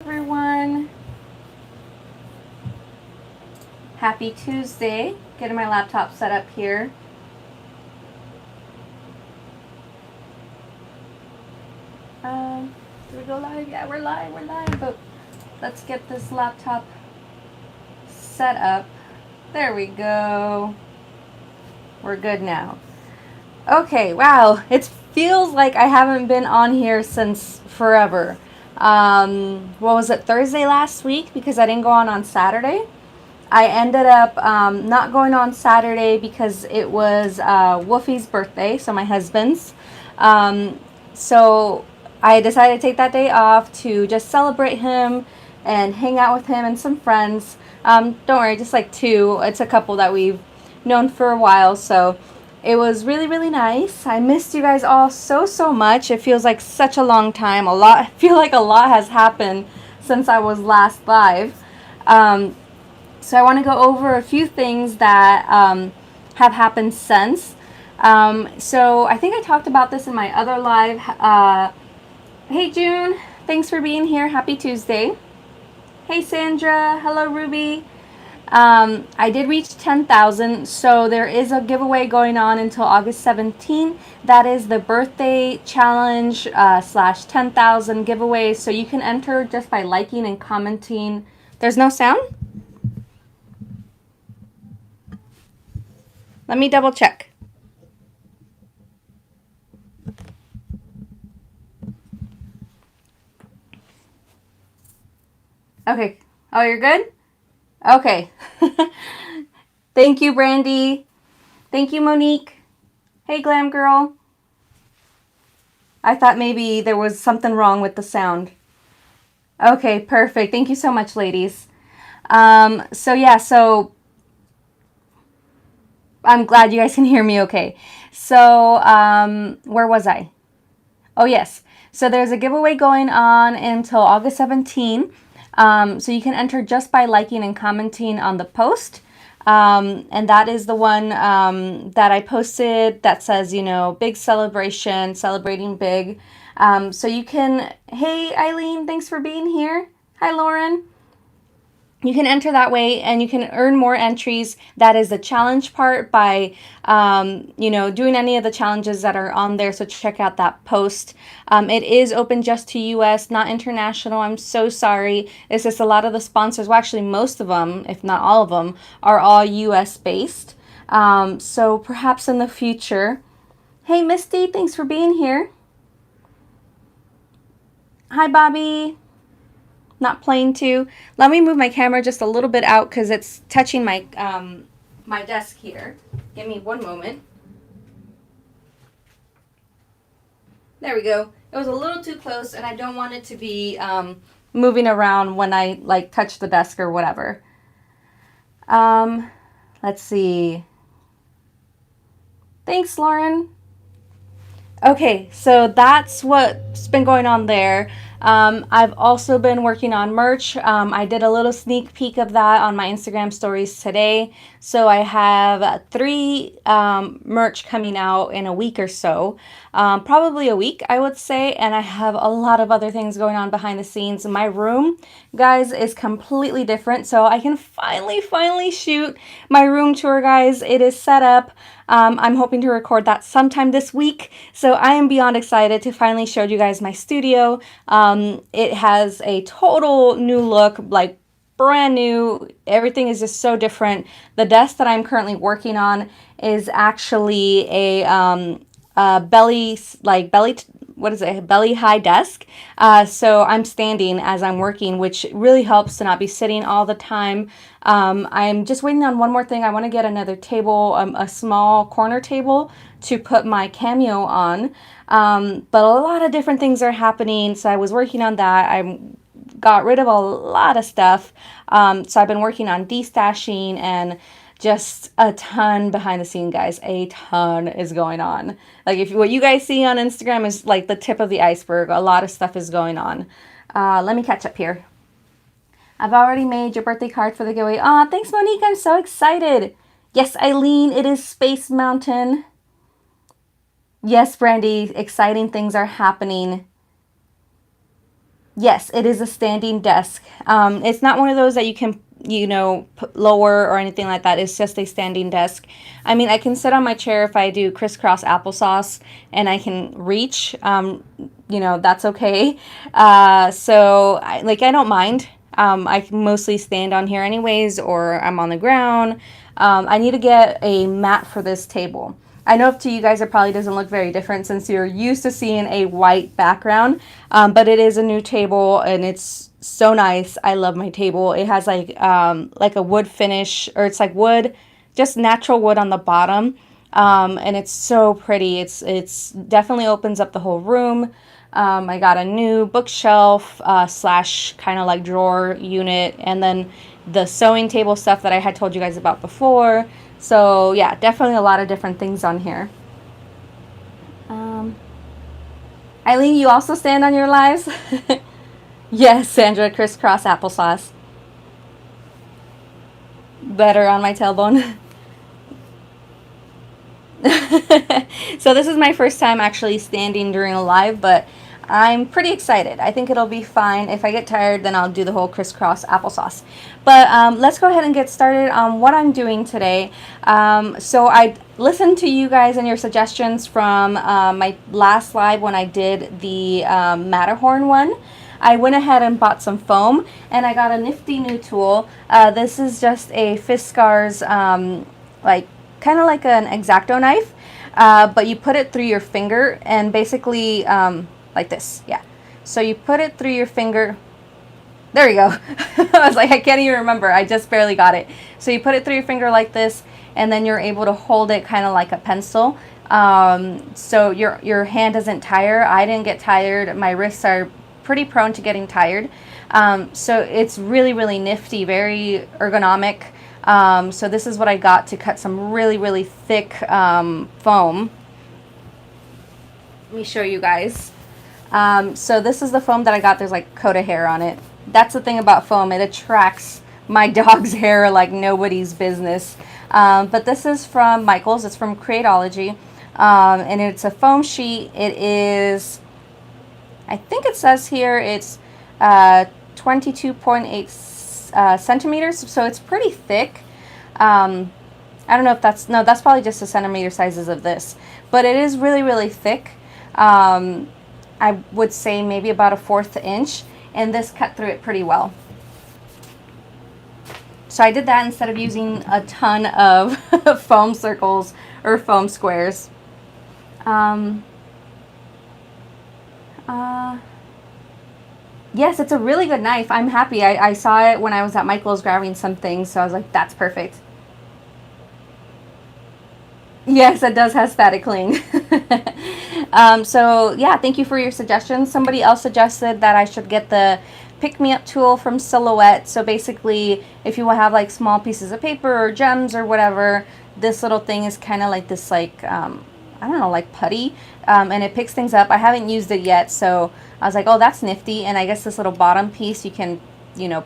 Everyone, happy Tuesday. Getting my laptop set up here. Do we go live? Yeah, we're live, but let's get this laptop set up. There we go. We're good now. Okay, wow. It feels like I haven't been on here since forever. What was it, Thursday last week? Because I didn't go on Saturday. I ended up not going on Saturday because it was Woofy's birthday, so my husband's. So I decided to take that day off to just celebrate him and hang out with him and some friends. Don't worry, just like two. It's a couple that we've known for a while, so it was really, really nice. I missed you guys all so much. It feels like such a long time. I feel like a lot has happened since I was last live. So I want to go over a few things that have happened since. So I think I talked about this in my other live. Hey June, thanks for being here. Happy Tuesday. Hey Sandra, hello Ruby. I did reach 10,000, so there is a giveaway going on until August 17th. That is the birthday challenge slash 10,000 giveaway. So you can enter just by liking and commenting. There's no sound? Let me double check. Okay. Oh, you're good? Okay. Thank you, Brandy. Thank you, Monique. Hey, Glam Girl. I thought maybe there was something wrong with the sound. Okay, perfect. Thank you so much, ladies. So I'm glad you guys can hear me okay. So, where was I? Oh, yes. So there's a giveaway going on until August 17th. So you can enter just by liking and commenting on the post. And that is the one that I posted that says, big celebration, celebrating big. So you can, hey, Eileen, thanks for being here. Hi, Lauren. You can enter that way and you can earn more entries. That is the challenge part by, doing any of the challenges that are on there. So check out that post. It is open just to US, not international. I'm so sorry. It's just a lot of the sponsors, well, actually most of them, if not all of them, are all US based. So perhaps in the future. Hey, Misty, thanks for being here. Hi, Bobby. Not playing too. Let me move my camera just a little bit out because it's touching my my desk here. Give me one moment. There we go. It was a little too close and I don't want it to be moving around when I touch the desk or whatever. Let's see. Thanks, Lauren. Okay, so that's what's been going on there. I've also been working on merch. I did a little sneak peek of that on my Instagram stories today. So I have 3 merch coming out in a week or so. Probably a week, I would say. And I have a lot of other things going on behind the scenes. My room, guys, is completely different. So I can finally shoot my room tour, guys. It is set up. I'm hoping to record that sometime this week. So I am beyond excited to finally show you guys my studio. It has a total new look, like brand new. Everything is just so different. The desk that I'm currently working on is actually a belly high desk. So I'm standing as I'm working, which really helps to not be sitting all the time. I'm just waiting on one more thing. I want to get another table, a small corner table to put my Cameo on. But a lot of different things are happening. So I was working on that. I got rid of a lot of stuff. So I've been working on destashing and just a ton behind the scene, guys. A ton is going on. Like, if what you guys see on Instagram is like the tip of the iceberg, a lot of stuff is going on. Let me catch up here. I've already made your birthday card for the giveaway. Aw, thanks, Monique. I'm so excited. Yes, Eileen, it is Space Mountain. Yes, Brandy, exciting things are happening. Yes, it is a standing desk. It's not one of those that you can, put lower or anything like that. It's just a standing desk. I mean, I can sit on my chair if I do crisscross applesauce and I can reach. That's okay. I don't mind. I can mostly stand on here anyways, or I'm on the ground. I need to get a mat for this table. I know to you guys it probably doesn't look very different since you're used to seeing a white background, but it is a new table and it's so nice. I love my table. It has like a wood finish, or it's like wood, just natural wood on the bottom, and it's so pretty. It's definitely opens up the whole room. I got a new bookshelf slash kind of like drawer unit, and then the sewing table stuff that I had told you guys about before. So yeah, definitely a lot of different things on here. Eileen, you also stand on your lives? Yes, Sandra, crisscross applesauce. Better on my tailbone. So this is my first time actually standing during a live, but I'm pretty excited. I think it'll be fine. If I get tired, then I'll do the whole crisscross applesauce. But let's go ahead and get started on what I'm doing today. So I listened to you guys and your suggestions from my last live when I did the Matterhorn one. I went ahead and bought some foam, and I got a nifty new tool. This is just a Fiskars, kind of like an X-Acto knife, but you put it through your finger and basically like this, yeah. So you put it through your finger. There you go. I was like, I can't even remember. I just barely got it. So you put it through your finger like this, and then you're able to hold it kind of like a pencil. So your hand doesn't tire. I didn't get tired. My wrists are pretty prone to getting tired. So it's really, really nifty, very ergonomic. So this is what I got to cut some really, really thick foam. Let me show you guys. So this is the foam that I got. There's like a coat of hair on it. That's the thing about foam. It attracts my dog's hair like nobody's business. But this is from Michaels. It's from Creatology. And it's a foam sheet. It is, I think it says here, it's 22.8 centimeters. So it's pretty thick. I don't know if that's probably just the centimeter sizes of this. But it is really, really thick. I would say maybe about a 1/4 inch, and this cut through it pretty well. So I did that instead of using a ton of foam circles or foam squares. Yes, it's a really good knife. I'm happy. I saw it when I was at Michael's grabbing some things, so I was like, that's perfect. Yes, it does have static cling. So yeah, thank you for your suggestions. Somebody else suggested that I should get the pick-me-up tool from Silhouette. So basically, if you will have like small pieces of paper or gems or whatever, this little thing is kind of like this, like, I don't know, like putty, and it picks things up. I haven't used it yet, so I was like, oh, that's nifty. And I guess this little bottom piece, you can,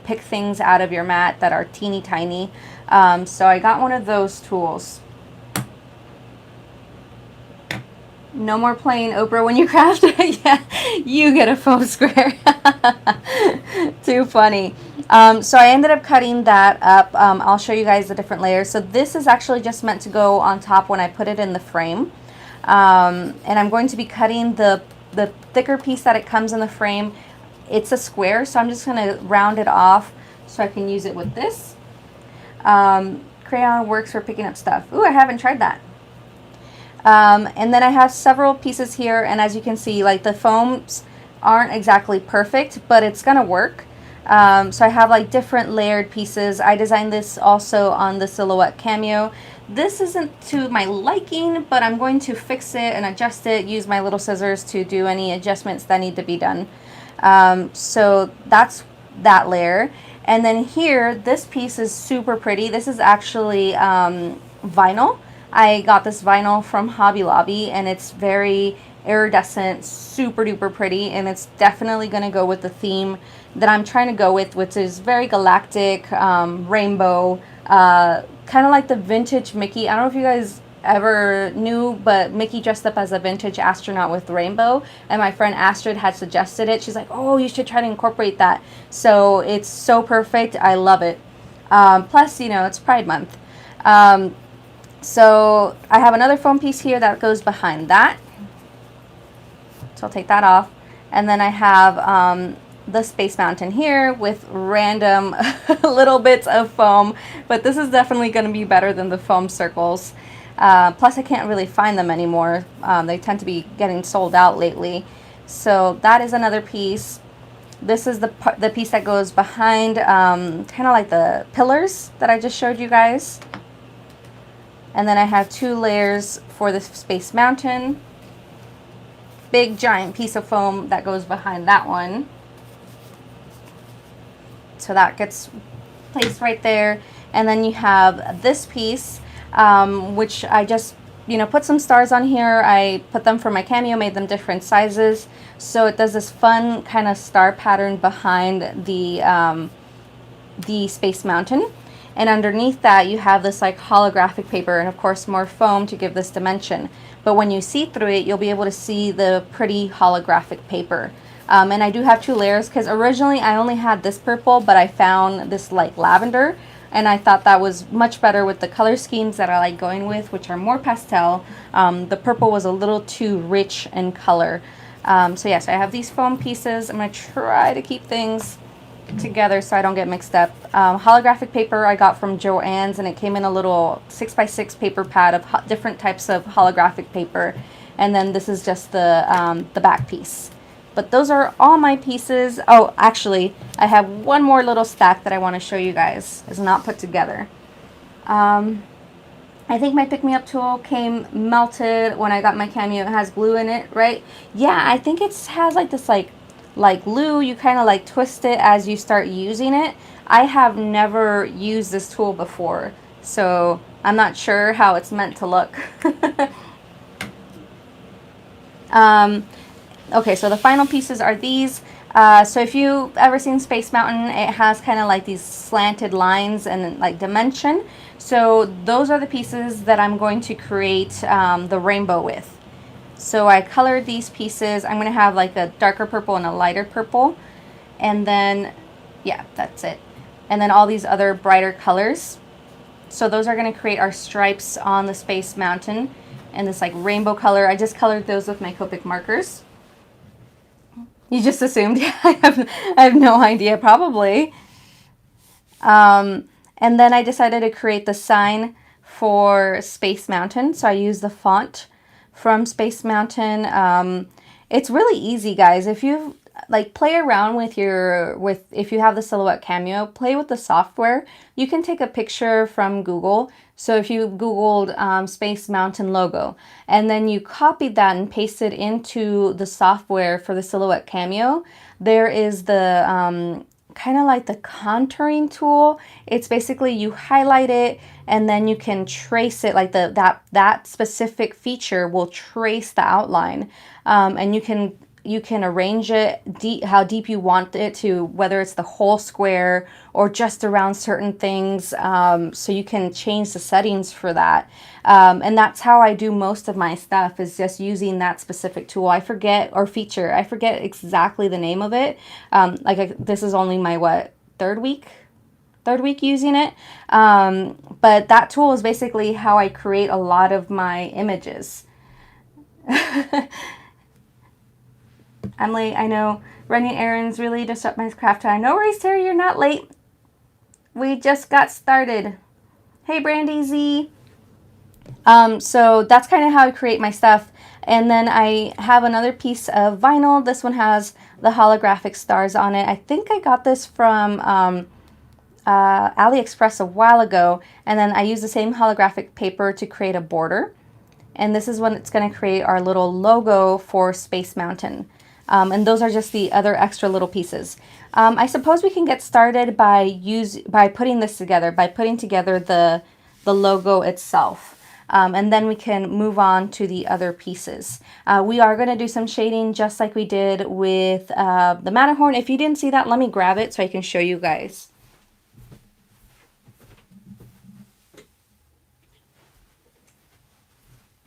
pick things out of your mat that are teeny tiny. So I got one of those tools. No more playing Oprah when you craft. Yeah, you get a foam square. Too funny. So I ended up cutting that up. I'll show you guys the different layers. So this is actually just meant to go on top when I put it in the frame. And I'm going to be cutting the thicker piece that it comes in the frame. It's a square, so I'm just going to round it off so I can use it with this. Crayon works for picking up stuff. Ooh, I haven't tried that. And then I have several pieces here, and as you can see, like the foams aren't exactly perfect, but it's gonna work. So I have like different layered pieces. I designed this also on the Silhouette Cameo. This isn't to my liking, but I'm going to fix it and adjust it, use my little scissors to do any adjustments that need to be done. So that's that layer. And then here, this piece is super pretty. This is actually vinyl. I got this vinyl from Hobby Lobby, and it's very iridescent, super duper pretty, and it's definitely going to go with the theme that I'm trying to go with, which is very galactic, rainbow, kind of like the vintage Mickey. I don't know if you guys ever knew, but Mickey dressed up as a vintage astronaut with rainbow, and my friend Astrid had suggested it. She's like, oh, you should try to incorporate that. So it's so perfect. I love it. Plus, you know, it's Pride Month. So I have another foam piece here that goes behind that. So I'll take that off. And then I have the Space Mountain here with random little bits of foam. But this is definitely going to be better than the foam circles. Plus, I can't really find them anymore. They tend to be getting sold out lately. So that is another piece. This is the piece that goes behind, kind of like the pillars that I just showed you guys. And then I have 2 layers for the Space Mountain. Big giant piece of foam that goes behind that one. So that gets placed right there. And then you have this piece, which I just, you know, put some stars on here. I put them for my cameo, made them different sizes. So it does this fun kind of star pattern behind the Space Mountain. And underneath that, you have this like holographic paper and of course more foam to give this dimension. But when you see through it, you'll be able to see the pretty holographic paper. And I do have 2 layers because originally I only had this purple, but I found this like lavender. And I thought that was much better with the color schemes that I like going with, which are more pastel. The purple was a little too rich in color. So yes, I have these foam pieces. I'm going to try to keep things together so I don't get mixed up. Holographic paper I got from Joann's, and it came in a little 6x6 paper pad of different types of holographic paper. And then this is just the back piece. But those are all my pieces. Oh, actually, I have one more little stack that I want to show you guys. It's not put together. I think my pick-me-up tool came melted when I got my cameo. It has glue in it, right? Yeah, I think it has like this like glue. You kind of like twist it as you start using it. I have never used this tool before, so I'm not sure how it's meant to look. Okay, so the final pieces are these. So if you've ever seen Space Mountain, it has kind of like these slanted lines and like dimension. So those are the pieces that I'm going to create the rainbow with. So I colored these pieces. I'm going to have like a darker purple and a lighter purple. And then, yeah, that's it. And then all these other brighter colors. So those are going to create our stripes on the Space Mountain. And this like rainbow color, I just colored those with my Copic markers. You just assumed? Yeah, I have no idea, probably. And then I decided to create the sign for Space Mountain. So I used the font from Space Mountain. It's really easy, guys. If you like play around with if you have the Silhouette Cameo, play with the software. You can take a picture from Google. So if you Googled Space Mountain logo and then you copied that and pasted into the software for the Silhouette Cameo, there is the kind of like the contouring tool. It's basically you highlight it and then you can trace it, like that specific feature will trace the outline, and you can arrange it how deep you want it to, whether it's the whole square or just around certain things. So you can change the settings for that. And that's how I do most of my stuff, is just using that specific tool. I forget exactly the name of it. This is only my, third week using it. But that tool is basically how I create a lot of my images. I'm late, I know. Running errands really disrupt my craft time. No worries, Terry, you're not late. We just got started. Hey, Brandy Z. So that's kind of how I create my stuff. And then I have another piece of vinyl. This one has the holographic stars on it. I think I got this from AliExpress a while ago. And then I use the same holographic paper to create a border. And this is when it's going to create our little logo for Space Mountain. And those are just the other extra little pieces. I suppose we can get started by putting this together, by putting together the logo itself. And then we can move on to the other pieces. We are going to do some shading just like we did with the Matterhorn. If you didn't see that, let me grab it so I can show you guys.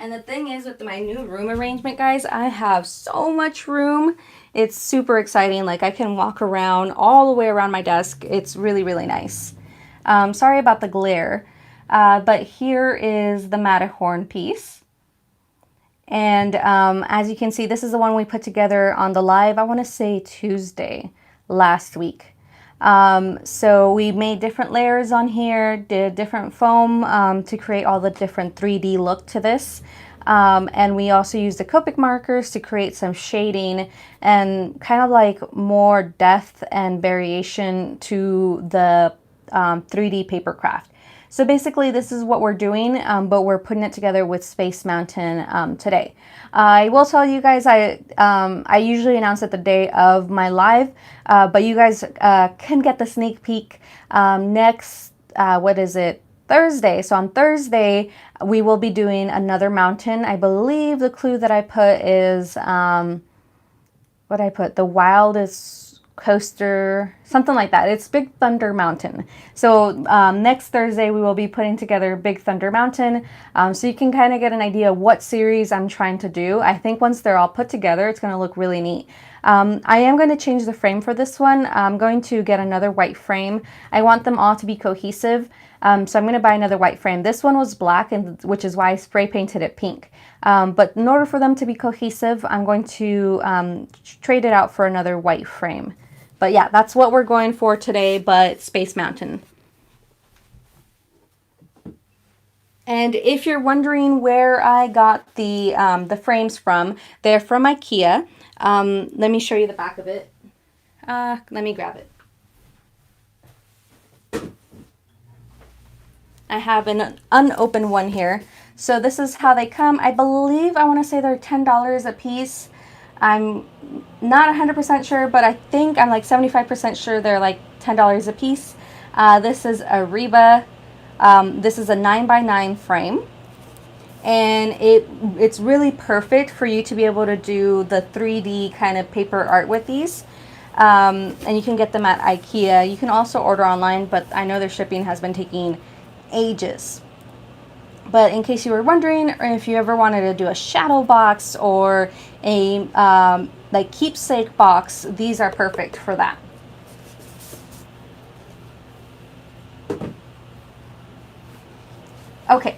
And the thing is, with my new room arrangement, guys, I have so much room. It's super exciting. Like, I can walk around all the way around my desk. It's really, really nice. Sorry about the glare, but here is the Matterhorn piece. And as you can see, this is the one we put together on the live, I want to say Tuesday last week. So we made different layers on here, did different foam to create all the different 3D look to this. And we also used the Copic markers to create some shading and kind of like more depth and variation to the 3D paper craft. So basically this is what we're doing, but we're putting it together with Space Mountain today. I will tell you guys, I usually announce it the day of my live, but you guys can get the sneak peek next, what is it, Thursday. So on Thursday, we will be doing another mountain. I believe the clue that I put is, what I put, the wildest coaster, something like that. It's Big Thunder Mountain. So next Thursday we will be putting together Big Thunder Mountain, so you can kind of get an idea of what series I'm trying to do. I think once they're all put together, it's going to look really neat. I am going to change the frame for this one. I'm going to get another white frame. I want them all to be cohesive, so I'm going to buy another white frame. This one was black, and which is why I spray painted it pink. But in order for them to be cohesive, I'm going to trade it out for another white frame. But yeah, that's what we're going for today, but Space Mountain. And if you're wondering where I got the frames from, they're from IKEA. Let me show you the back of it. Let me grab it. I have an unopened one here. So this is how they come. I believe, I want to say they're $10 a piece. I'm not 100% sure, but I think I'm like 75% sure they're like $10 a piece. This is a Reba. This is a 9x9 frame. And it's really perfect for you to be able to do the 3D kind of paper art with these. And you can get them at IKEA. You can also order online, but I know their shipping has been taking ages. But in case you were wondering, or if you ever wanted to do a shadow box or a like keepsake box, these are perfect for that. Okay,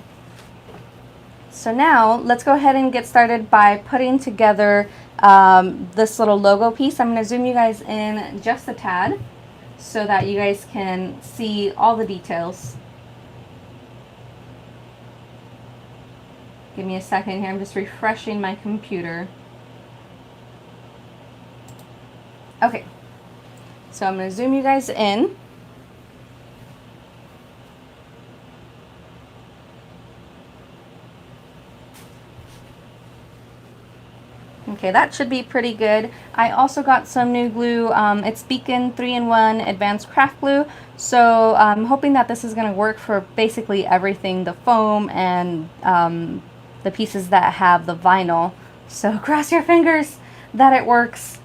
so now let's go ahead and get started by putting together this little logo piece. I'm going to zoom you guys in just a tad so that you guys can see all the details. Give me a second here, I'm just refreshing my computer. Okay, so I'm going to zoom you guys in. Okay, that should be pretty good. I also got some new glue. It's Beacon 3-in-1 Advanced Craft Glue. So I'm hoping that this is going to work for basically everything, the foam and the pieces that have the vinyl. So cross your fingers that it works.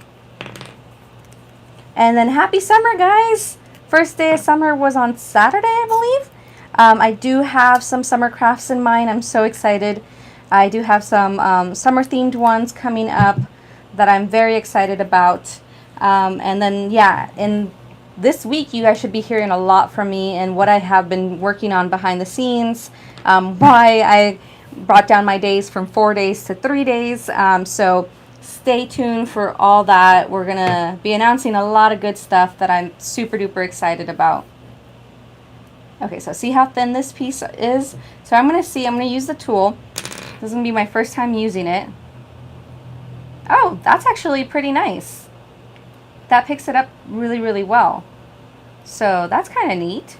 And then happy summer, guys! First day of summer was on Saturday, I believe. I do have some summer crafts in mind. I'm so excited. I do have some summer themed ones coming up that I'm very excited about. And then, yeah, in this week, you guys should be hearing a lot from me and what I have been working on behind the scenes, why I brought down my days from 4 days to 3 days. So stay tuned for all that. We're going to be announcing a lot of good stuff that I'm super duper excited about. Okay, so see how thin this piece is? So I'm going to use the tool. This is going to be my first time using it. Oh, that's actually pretty nice. That picks it up really, really well. So that's kind of neat.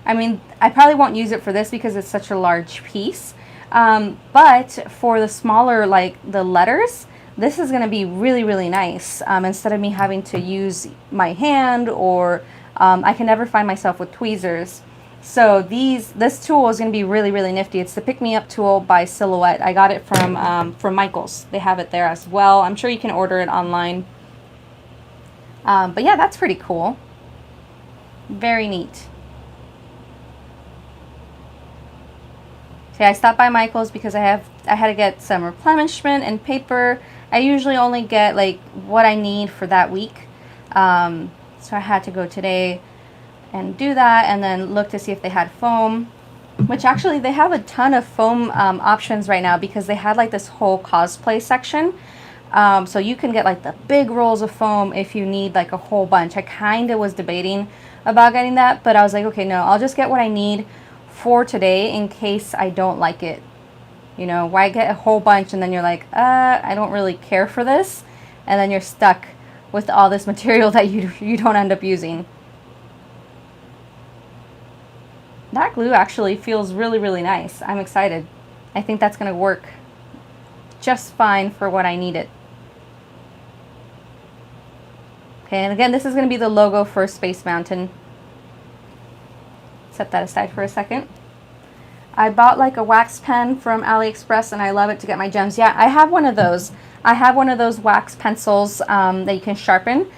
I mean, I probably won't use it for this because it's such a large piece. But for the smaller, like the letters, this is going to be really, really nice. Instead of me having to use my hand, or I can never find myself with tweezers. So this tool is going to be really, really nifty. It's the Pick Me Up tool by Silhouette. I got it from Michael's. They have it there as well. I'm sure you can order it online. But yeah, that's pretty cool. Very neat. Okay, I stopped by Michael's because I had to get some replenishment and paper. I usually only get like what I need for that week. So I had to go today and do that, and then look to see if they had foam, which actually they have a ton of foam options right now because they had like this whole cosplay section. So you can get like the big rolls of foam if you need like a whole bunch. I kind of was debating about getting that, but I was like, okay, no, I'll just get what I need for today in case I don't like it. You know, why get a whole bunch and then you're like, I don't really care for this, and then you're stuck with all this material that you don't end up using. That glue actually feels really, really nice. I'm excited. I think that's going to work just fine for what I need it. Okay, and again, this is going to be the logo for Space Mountain. Set that aside for a second. I bought like a wax pen from AliExpress and I love it to get my gems. Yeah, I have one of those. I have one of those wax pencils that you can sharpen.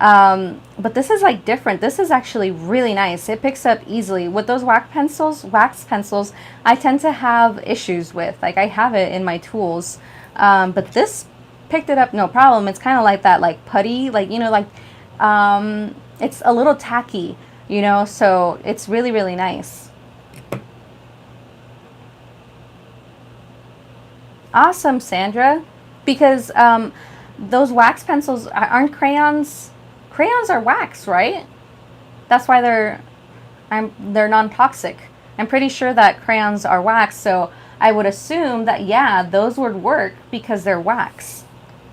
But this is like different. This is actually really nice. It picks up easily. With those wax pencils, I tend to have issues with. Like I have it in my tools. But this picked it up no problem. It's kind of like that like putty, like, you know, like it's a little tacky, you know, so it's really, really nice. Awesome, Sandra. Because those wax pencils aren't crayons. Crayons are wax, right? That's why they're non-toxic. I'm pretty sure that crayons are wax, so I would assume that, yeah, those would work because they're wax.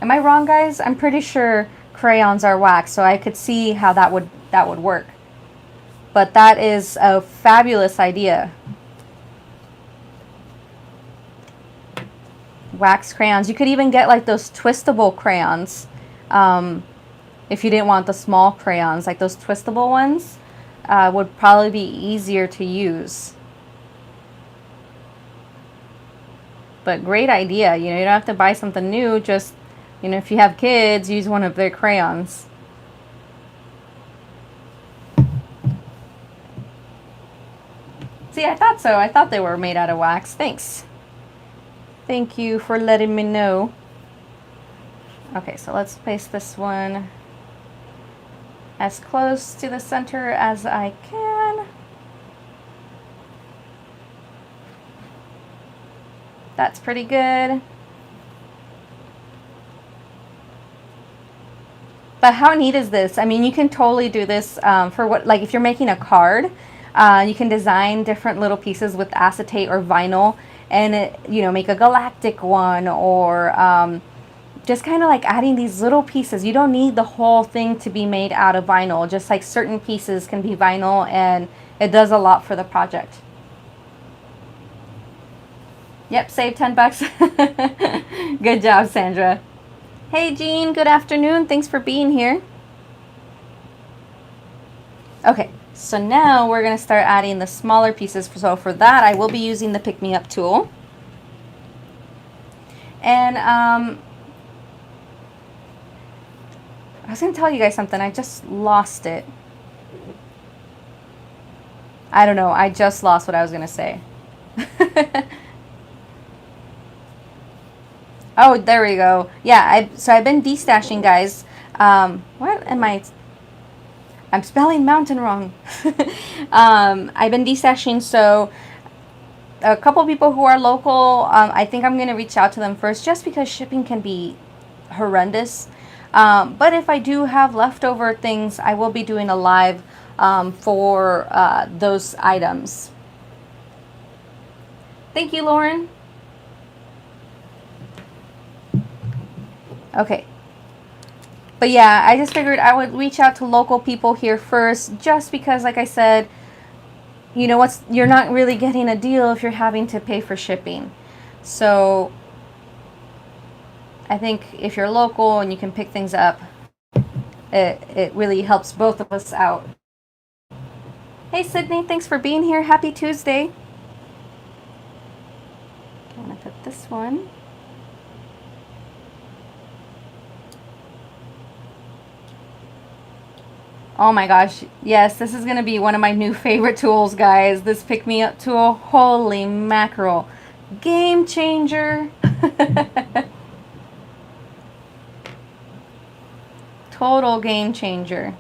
Am I wrong, guys? I'm pretty sure crayons are wax, so I could see how that would work. But that is a fabulous idea. Wax crayons. You could even get like those twistable crayons. If you didn't want the small crayons, like those twistable ones would probably be easier to use. But great idea. You know, you don't have to buy something new. Just, you know, if you have kids, use one of their crayons. See, I thought so. I thought they were made out of wax. Thanks. Thank you for letting me know. Okay, so let's place this one as close to the center as I can. That's pretty good. But how neat is this? I mean, you can totally do this for what, like if you're making a card, you can design different little pieces with acetate or vinyl and it, you know, make a galactic one, or just kind of like adding these little pieces. You don't need the whole thing to be made out of vinyl. Just like certain pieces can be vinyl, and it does a lot for the project. Yep, save 10 bucks. Good job, Sandra. Hey, Jean, good afternoon. Thanks for being here. Okay, so now we're going to start adding the smaller pieces. So for that, I will be using the Pick Me Up tool. And I was going to tell you guys something. I just lost it. I don't know. I just lost what I was going to say. Oh, there we go. Yeah, so I've been destashing, guys. What am I? I'm spelling mountain wrong. I've been destashing, so a couple people who are local, I think I'm going to reach out to them first, just because shipping can be horrendous. But if I do have leftover things, I will be doing a live for those items. Thank you, Lauren. Okay. But yeah, I just figured I would reach out to local people here first, just because, like I said, you know, you're not really getting a deal if you're having to pay for shipping. So I think if you're local and you can pick things up, it really helps both of us out. Hey, Sydney, thanks for being here. Happy Tuesday. I'm gonna put this one. Oh my gosh, yes, this is going to be one of my new favorite tools, guys. This Pick Me Up tool, holy mackerel. Game changer. Total game changer.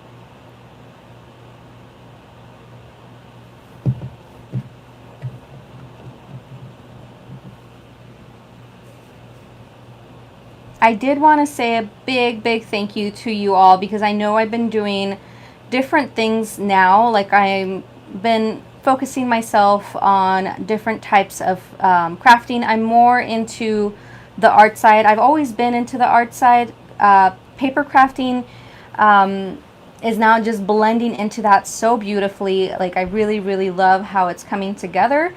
I did want to say a big thank you to you all because I know I've been doing different things now. Like I've been focusing myself on different types of crafting. I'm more into the art side. I've always been into the art side. Paper crafting is now just blending into that so beautifully. Like I really love how it's coming together.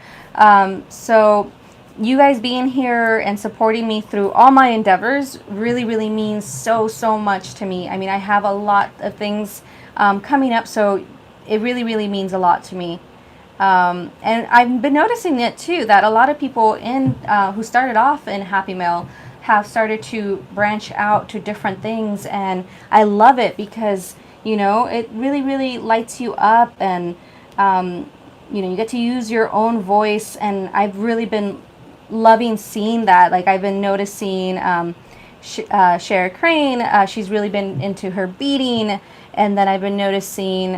So you guys being here and supporting me through all my endeavors really means so much to me. I mean, I have a lot of things coming up, so it really means a lot to me. And I've been noticing it too, that a lot of people in who started off in Happy Mail have started to branch out to different things, and I love it because, you know, it really lights you up, and you know, you get to use your own voice, and I've really been loving seeing that. Like I've been noticing Shara Crane, she's really been into her beading, and then I've been noticing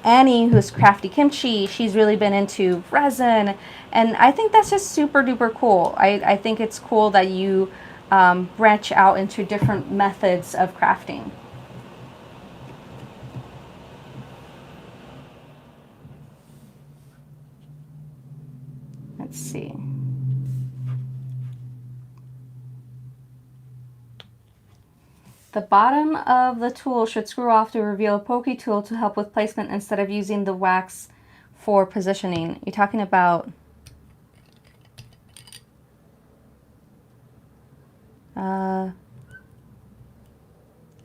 Annie, who's Crafty Kimchi, she's really been into resin, and I think that's just super duper cool. I think it's cool that you branch out into different methods of crafting. Let's see. The bottom of the tool should screw off to reveal a pokey tool to help with placement instead of using the wax for positioning. You're talking about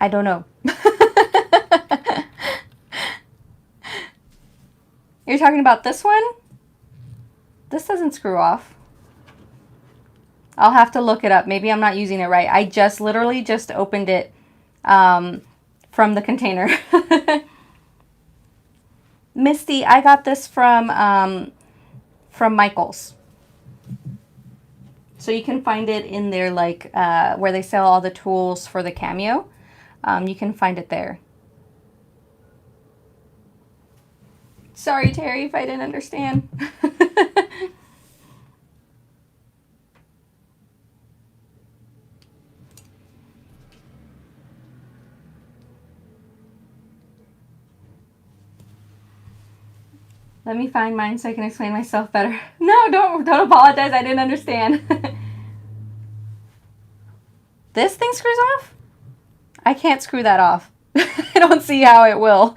I don't know. You're talking about this one? This doesn't screw off. I'll have to look it up. Maybe I'm not using it right. I just literally just opened it from the container. Misty, I got this from Michael's. So you can find it in there, like where they sell all the tools for the Cameo. You can find it there. Sorry, Terry, if I didn't understand. Let me find mine so I can explain myself better. No, don't apologize. I didn't understand. This thing screws off? I can't screw that off. I don't see how it will.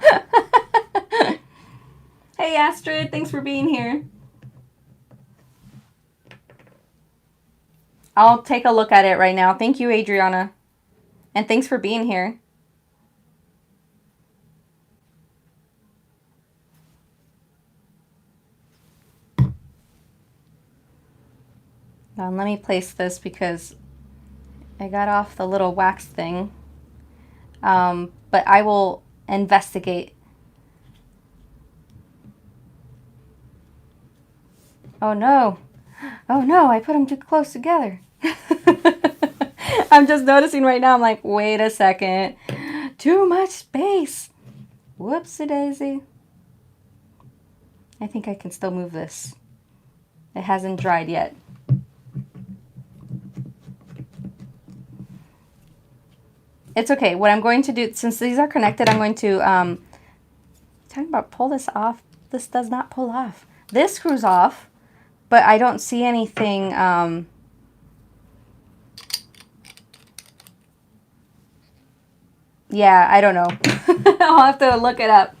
Hey, Astrid, thanks for being here. I'll take a look at it right now. Thank you, Adriana. And thanks for being here. Now, let me place this because I got off the little wax thing. But I will investigate. Oh no. Oh no, I put them too close together. I'm just noticing right now, I'm like, wait a second. Too much space. Whoopsie daisy. I think I can still move this. It hasn't dried yet. It's okay. What I'm going to do, since these are connected, I'm going to, talking about pull this off. This does not pull off. This screws off, but I don't see anything, yeah, I don't know. I'll have to look it up.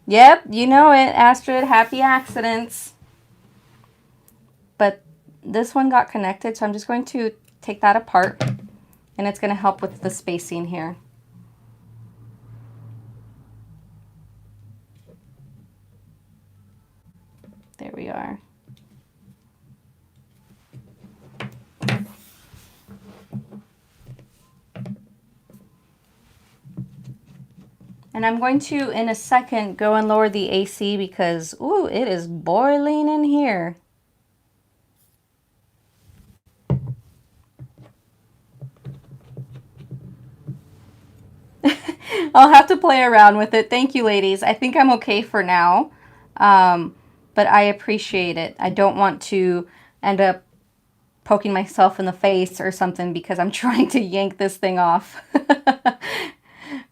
Yep, you know it, Astrid. Happy accidents. But this one got connected, so I'm just going to take that apart. And it's going to help with the spacing here. There we are. And I'm going to, in a second, go and lower the AC because, ooh, it is boiling in here. I'll have to play around with it. Thank you, ladies. I think I'm okay for now. But I appreciate it. I don't want to end up poking myself in the face or something because I'm trying to yank this thing off.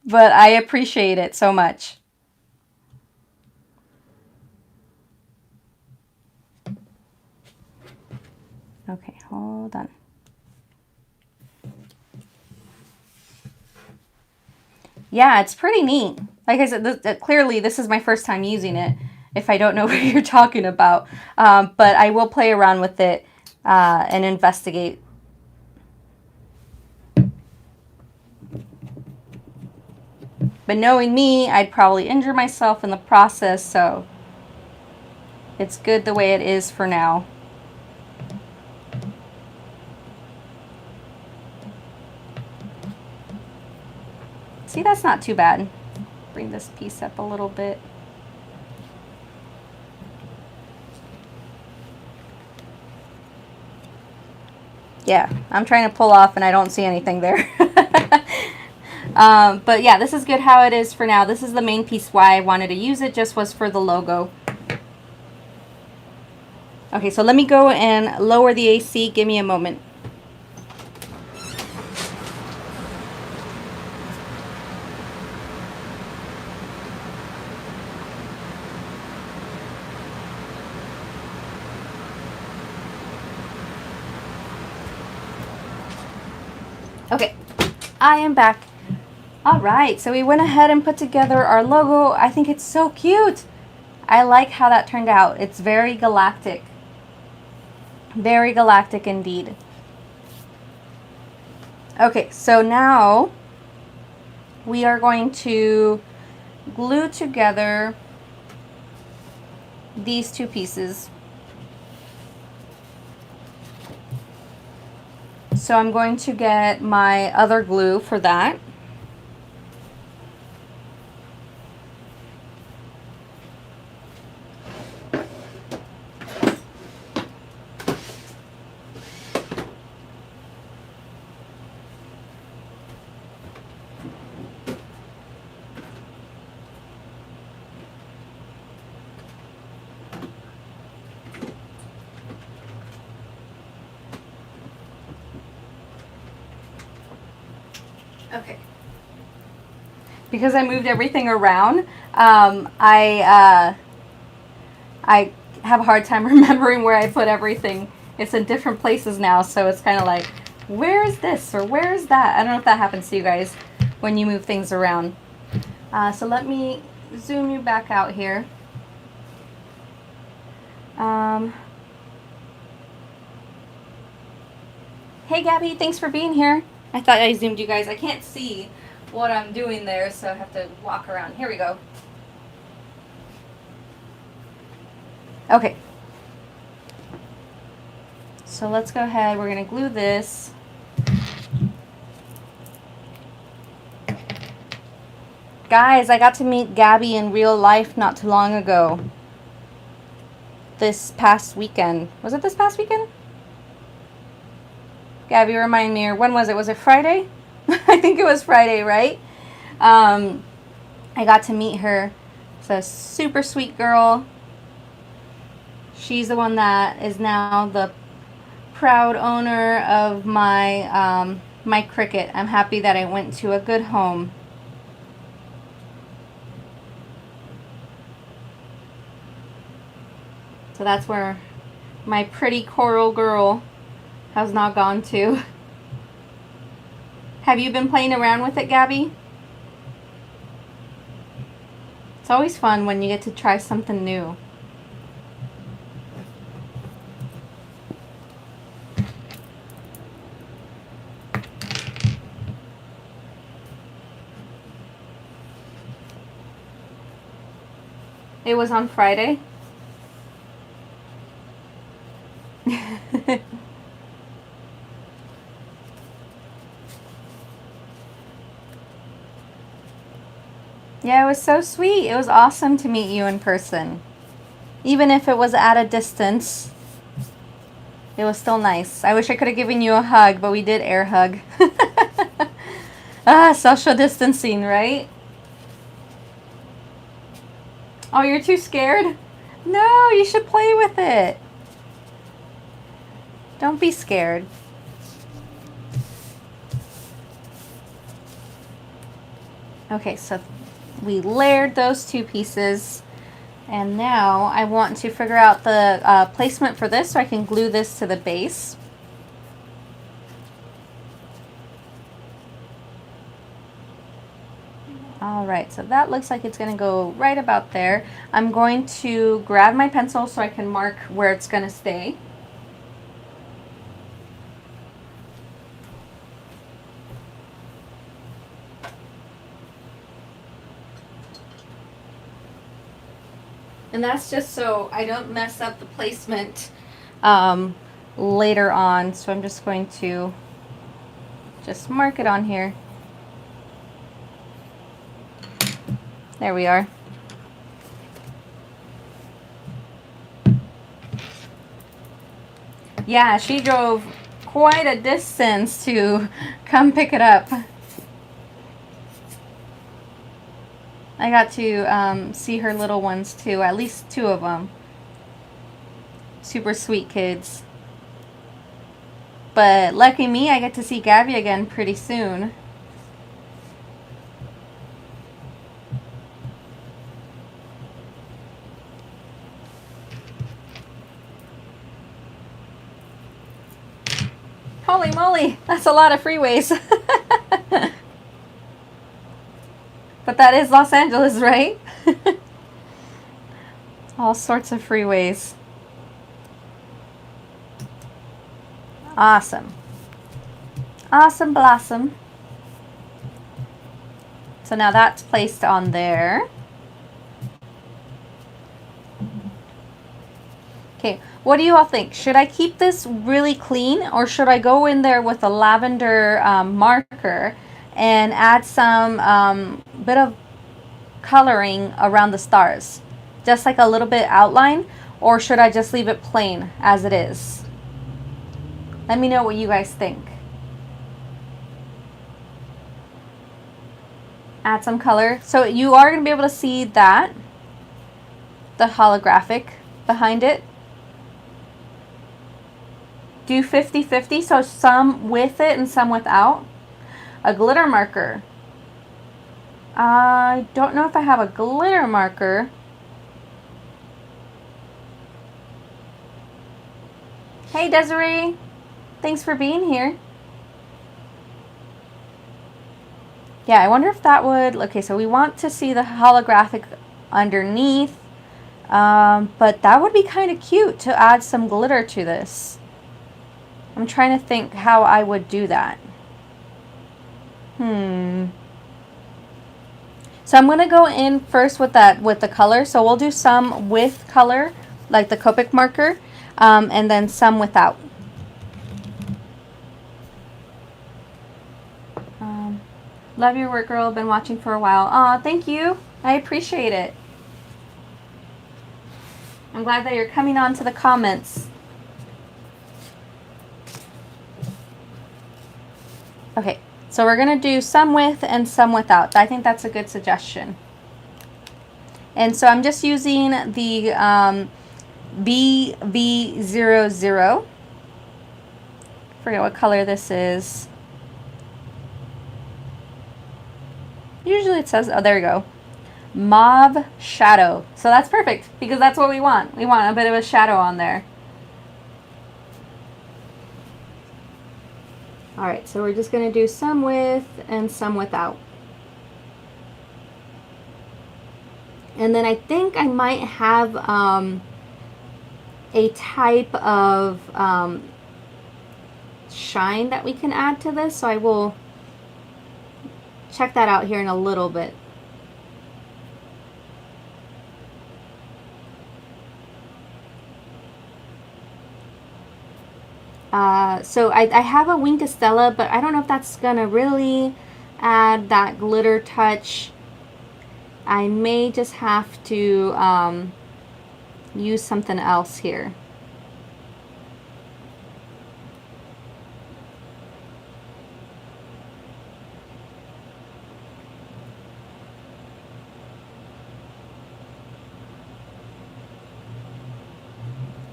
But I appreciate it so much. Okay, hold on. Yeah, it's pretty neat. Like I said, clearly this is my first time using it, if I don't know what you're talking about. But I will play around with it and investigate. But knowing me, I'd probably injure myself in the process, so it's good the way it is for now. See, that's not too bad. Bring this piece up a little bit. Yeah, I'm trying to pull off and I don't see anything there. But yeah, this is good how it is for now. This is the main piece why I wanted to use it, just was for the logo. Okay, so let me go and lower the AC. Give me a moment. Okay, I am back. All right, so we went ahead and put together our logo. I think it's so cute. I like how that turned out. It's very galactic. Very galactic indeed. Okay, so now we are going to glue together these two pieces. So I'm going to get my other glue for that. Okay. Because I moved everything around, I have a hard time remembering where I put everything. It's in different places now, so it's kind of like, where is this or where is that? I don't know if that happens to you guys when you move things around. So let me zoom you back out here. Hey Gabby, thanks for being here. I thought I zoomed you guys. I can't see what I'm doing there, so I have to walk around. Here we go. Okay. So let's go ahead. We're going to glue this. Guys, I got to meet Gabby in real life not too long ago. This past weekend. Was it this past weekend? Gabby, remind me, or when was it? Was it Friday? I think it was Friday, right? I got to meet her. It's a super sweet girl. She's the one that is now the proud owner of my my Cricut. I'm happy that I went to a good home. So that's where my pretty coral girl has not gone to. Have you been playing around with it, Gabby? It's always fun when you get to try something new. It was on Friday. Yeah, it was so sweet. It was awesome to meet you in person. Even if it was at a distance, it was still nice. I wish I could have given you a hug, but we did air hug. Social distancing, right? Oh, you're too scared? No, you should play with it. Don't be scared. Okay, so we layered those two pieces. And now I want to figure out the placement for this so I can glue this to the base. All right, so that looks like it's going to go right about there. I'm going to grab my pencil so I can mark where it's going to stay. And that's just so I don't mess up the placement later on. So I'm just going to just mark it on here. There we are. Yeah, she drove quite a distance to come pick it up. I got to see her little ones too, at least two of them. Super sweet kids. But lucky me, I get to see Gabby again pretty soon. Holy moly, that's a lot of freeways. But that is Los Angeles, right? All sorts of freeways. Awesome. Awesome blossom. So now that's placed on there. Okay, what do you all think? Should I keep this really clean or should I go in there with a lavender marker and add some bit of coloring around the stars? Just like a little bit outline, or should I just leave it plain as it is? Let me know what you guys think. Add some color. So you are going to be able to see that, the holographic behind it. Do 50-50, so some with it and some without. A glitter marker. I don't know if I have a glitter marker. Hey Desiree, thanks for being here. Yeah, I wonder if that would, okay, so we want to see the holographic underneath, but that would be kind of cute to add some glitter to this. I'm trying to think how I would do that. So I'm going to go in first with the color. So we'll do some with color, like the Copic marker, and then some without. Love your work, girl. Been watching for a while. Aw, thank you. I appreciate it. I'm glad that you're coming on to the comments. Okay, so we're going to do some with and some without. I think that's a good suggestion. And so I'm just using the BV00. Forget what color this is. Usually it says, oh, there you go. Mauve shadow. So that's perfect because that's what we want. We want a bit of a shadow on there. All right, so we're just going to do some with and some without. And then I think I might have a type of shine that we can add to this. So I will check that out here in a little bit. So I have a Wink Estella, but I don't know if that's gonna really add that glitter touch. I may just have to use something else here.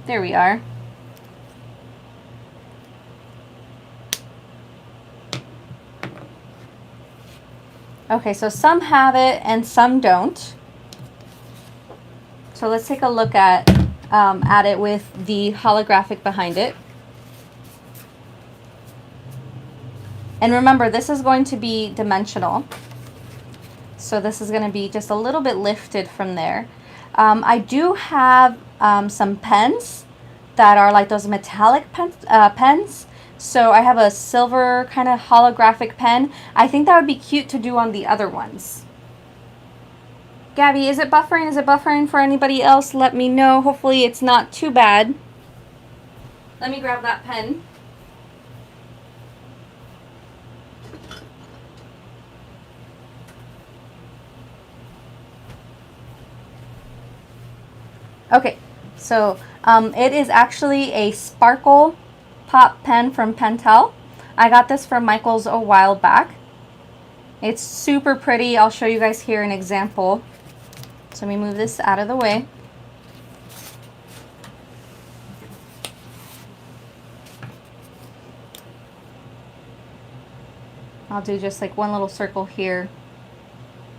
There we are. Okay, so some have it and some don't. So let's take a look at it with the holographic behind it. And remember, this is going to be dimensional. So this is going to be just a little bit lifted from there. I do have some pens that are like those metallic pens. So I have a silver kind of holographic pen. I think that would be cute to do on the other ones. Gabby, is it buffering? Is it buffering for anybody else? Let me know. Hopefully it's not too bad. Let me grab that pen. Okay, so it is actually a sparkle pop pen from Pentel. I got this from Michael's a while back. It's super pretty. I'll show you guys here an example. So let me move this out of the way. I'll do just like one little circle here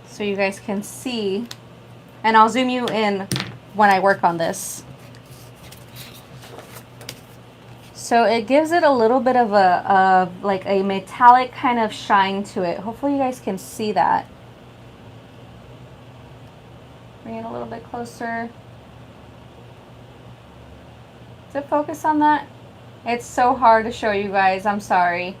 so you guys can see. And I'll zoom you in when I work on this. So it gives it a little bit of like a metallic kind of shine to it. Hopefully you guys can see that. Bring it a little bit closer. Does it focus on that? It's so hard to show you guys, I'm sorry.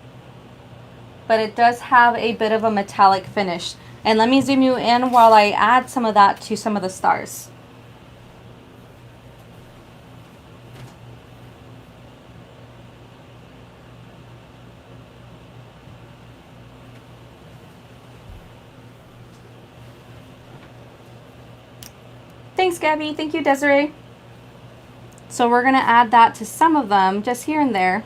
But it does have a bit of a metallic finish. And let me zoom you in while I add some of that to some of the stars. Thanks, Gabby. Thank you, Desiree. So we're going to add that to some of them, just here and there.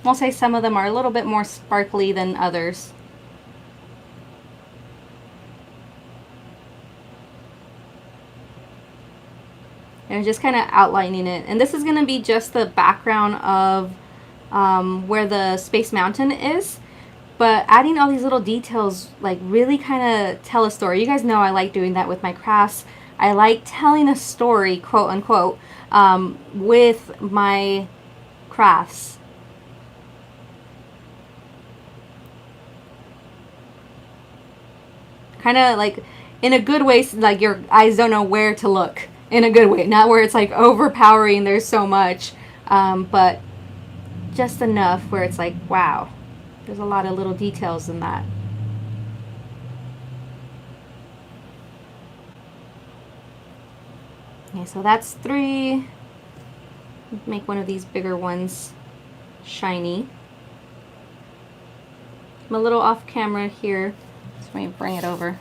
We'll say some of them are a little bit more sparkly than others. And just kind of outlining it. And this is going to be just the background of where the Space Mountain is. But adding all these little details like really kind of tell a story. You guys know I like doing that with my crafts. I like telling a story, quote unquote, with my crafts. Kind of like in a good way, like your eyes don't know where to look. In a good way, not where it's like overpowering, there's so much, but just enough where it's like, wow, there's a lot of little details in that. Okay, so that's 3. Make one of these bigger ones shiny. I'm a little off camera here, so let me bring it over.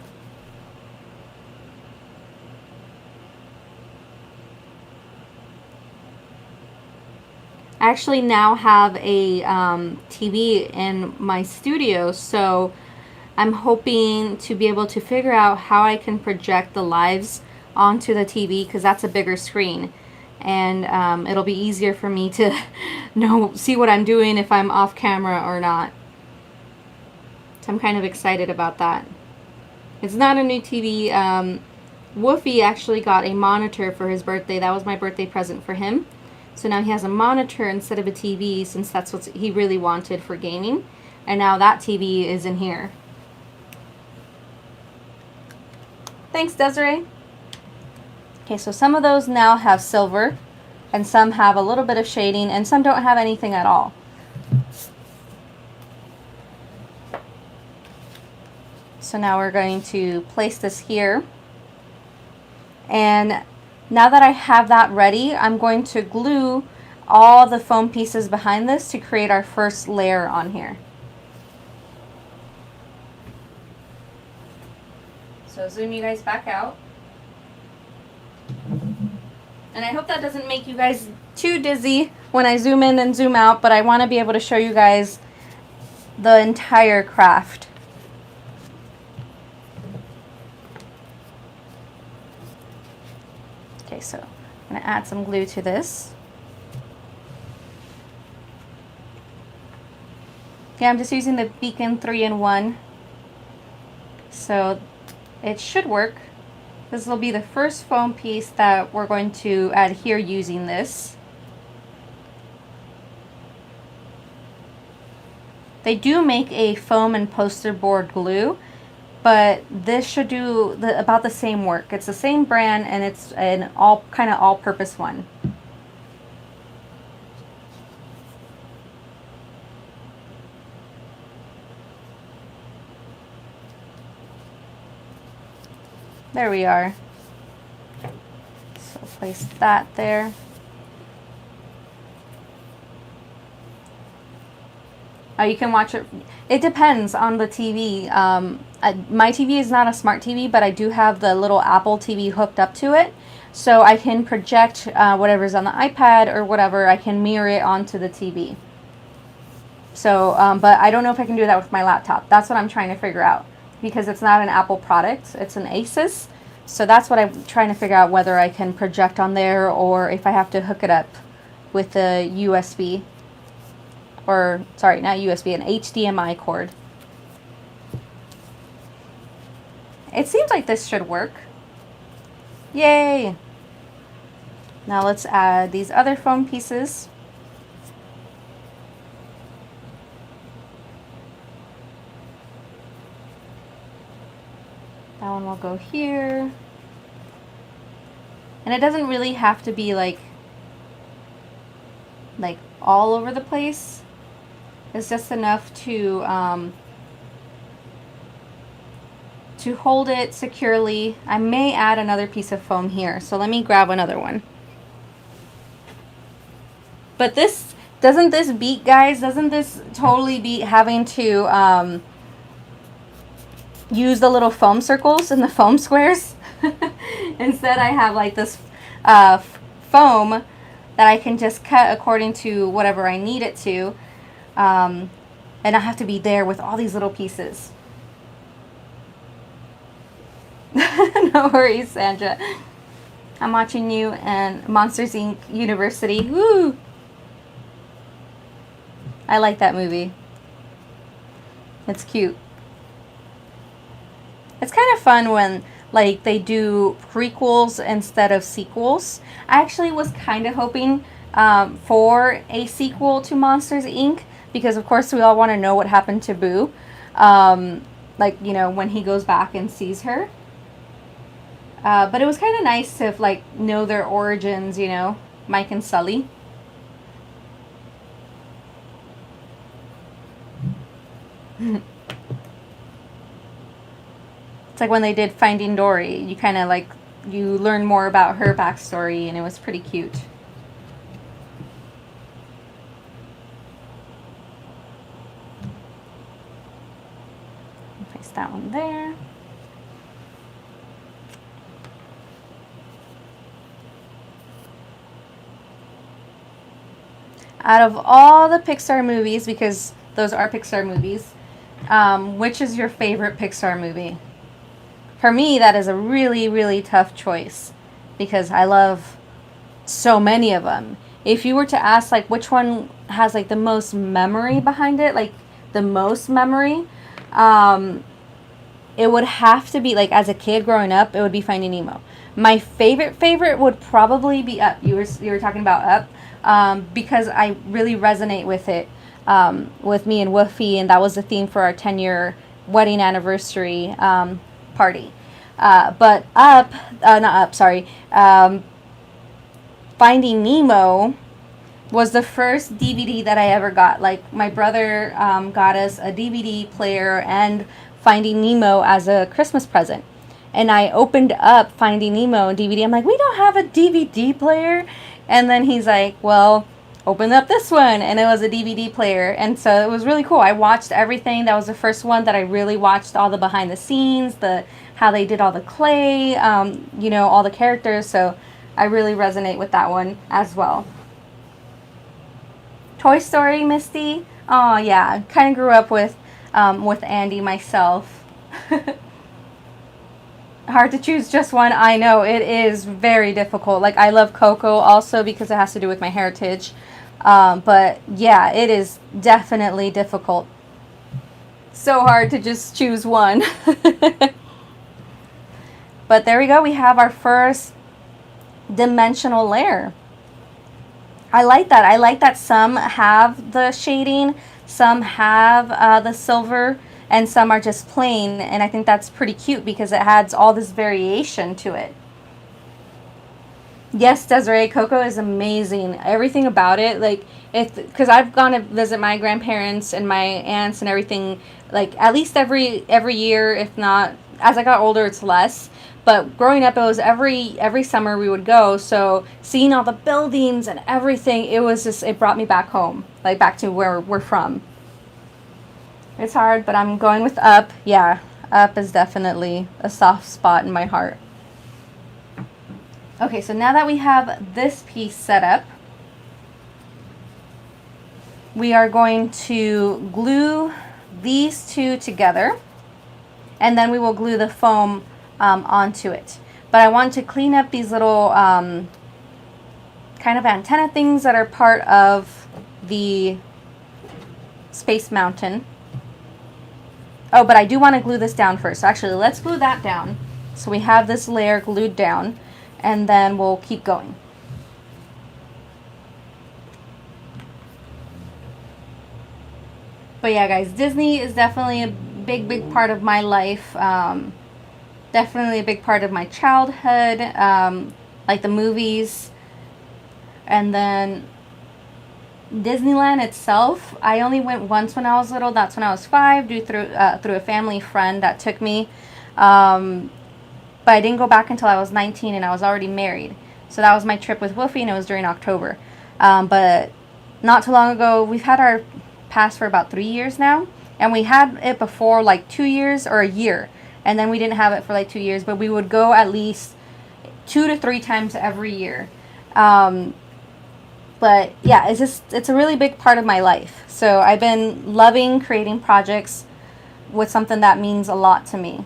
I actually now have a TV in my studio, so I'm hoping to be able to figure out how I can project the lives onto the TV, because that's a bigger screen, and it'll be easier for me to see what I'm doing if I'm off camera or not. So I'm kind of excited about that. It's not a new TV. Woofy actually got a monitor for his birthday. That was my birthday present for him. So now he has a monitor instead of a TV, since that's what he really wanted for gaming. And now that TV is in here. Thanks, Desiree. Okay, so some of those now have silver, and some have a little bit of shading, and some don't have anything at all. So now we're going to place this here. And now that I have that ready, I'm going to glue all the foam pieces behind this to create our first layer on here. So zoom you guys back out. And I hope that doesn't make you guys too dizzy when I zoom in and zoom out, but I want to be able to show you guys the entire craft. Okay, so I'm going to add some glue to this. Yeah, I'm just using the Beacon 3-in-1. So it should work. This will be the first foam piece that we're going to adhere using this. They do make a foam and poster board glue, but this should do about the same work. It's the same brand, and it's an all-purpose one. There we are. So place that there. You can watch it. It depends on the TV. My TV is not a smart TV, but I do have the little Apple TV hooked up to it. So I can project whatever's on the iPad or whatever. I can mirror it onto the TV. So, but I don't know if I can do that with my laptop. That's what I'm trying to figure out. Because it's not an Apple product. It's an Asus. So that's what I'm trying to figure out, whether I can project on there or if I have to hook it up with a USB. Or, sorry, not USB, an HDMI cord. It seems like this should work. Yay! Now let's add these other foam pieces. That one will go here. And it doesn't really have to be like all over the place. It's just enough to hold it securely. I may add another piece of foam here, so let me grab another one. But doesn't this beat, guys? Doesn't this totally beat having to use the little foam circles and the foam squares? Instead, I have like this foam that I can just cut according to whatever I need it to. And I have to be there with all these little pieces. No worries, Sandra. I'm watching you and Monsters, Inc. University. Woo! I like that movie. It's cute. It's kind of fun when like they do prequels instead of sequels. I actually was kind of hoping for a sequel to Monsters, Inc. Because of course we all want to know what happened to Boo. Like, you know, when he goes back and sees her. But it was kind of nice to like know their origins, you know, Mike and Sully. It's like when they did Finding Dory, you kind of like, you learn more about her backstory, and it was pretty cute. Place that one there. Out of all the Pixar movies, because those are Pixar movies, which is your favorite Pixar movie? For me, that is a really, really tough choice because I love so many of them. If you were to ask, like, which one has, like, the most memory behind it, like, the most memory, it would have to be, like, as a kid growing up, it would be Finding Nemo. My favorite would probably be Up. You were talking about Up, because I really resonate with it, with me and Woofy, and that was the theme for our 10-year wedding anniversary party. But Up, not Up, sorry, Finding Nemo was the first DVD that I ever got. Like, my brother got us a DVD player and Finding Nemo as a Christmas present. And I opened up Finding Nemo DVD. I'm like, we don't have a DVD player. And then he's like, well, open up this one. And it was a DVD player. And so it was really cool. I watched everything. That was the first one that I really watched, all the behind the scenes, how they did all the clay, you know, all the characters. So I really resonate with that one as well. Toy Story, Misty. Oh yeah, kind of grew up with Andy myself. Hard to choose just one. I know, it is very difficult. Like, I love Coco also because it has to do with my heritage. But yeah, it is definitely difficult. So hard to just choose one. But there we go. We have our first dimensional layer. I like that. I like that some have the shading, some have the silver, and some are just plain. And I think that's pretty cute because it adds all this variation to it. Yes, Desiree, Coco is amazing. Everything about it, like, because I've gone to visit my grandparents and my aunts and everything, like at least every year, if not as I got older, it's less. But growing up, it was every summer we would go. So seeing all the buildings and everything, it brought me back home, like back to where we're from. It's hard, but I'm going with up. Yeah, up is definitely a soft spot in my heart. Okay, so now that we have this piece set up, we are going to glue these two together, and then we will glue the foam onto it. But I want to clean up these little kind of antenna things that are part of the Space Mountain. Oh, but I do want to glue this down first. So actually, let's glue that down. So we have this layer glued down, and then we'll keep going. But yeah, guys, Disney is definitely a big part of my life. Definitely a big part of my childhood, like the movies. And then Disneyland itself, I only went once when I was little. That's when I was 5, through a family friend that took me. But I didn't go back until I was 19 and I was already married. So that was my trip with Wolfie, and it was during October. But not too long ago, we've had our pass for about 3 years now. And we had it before like 2 years or a year. And then we didn't have it for like 2 years. But we would go at least 2 to 3 times every year. But yeah, it's a really big part of my life. So I've been loving creating projects with something that means a lot to me.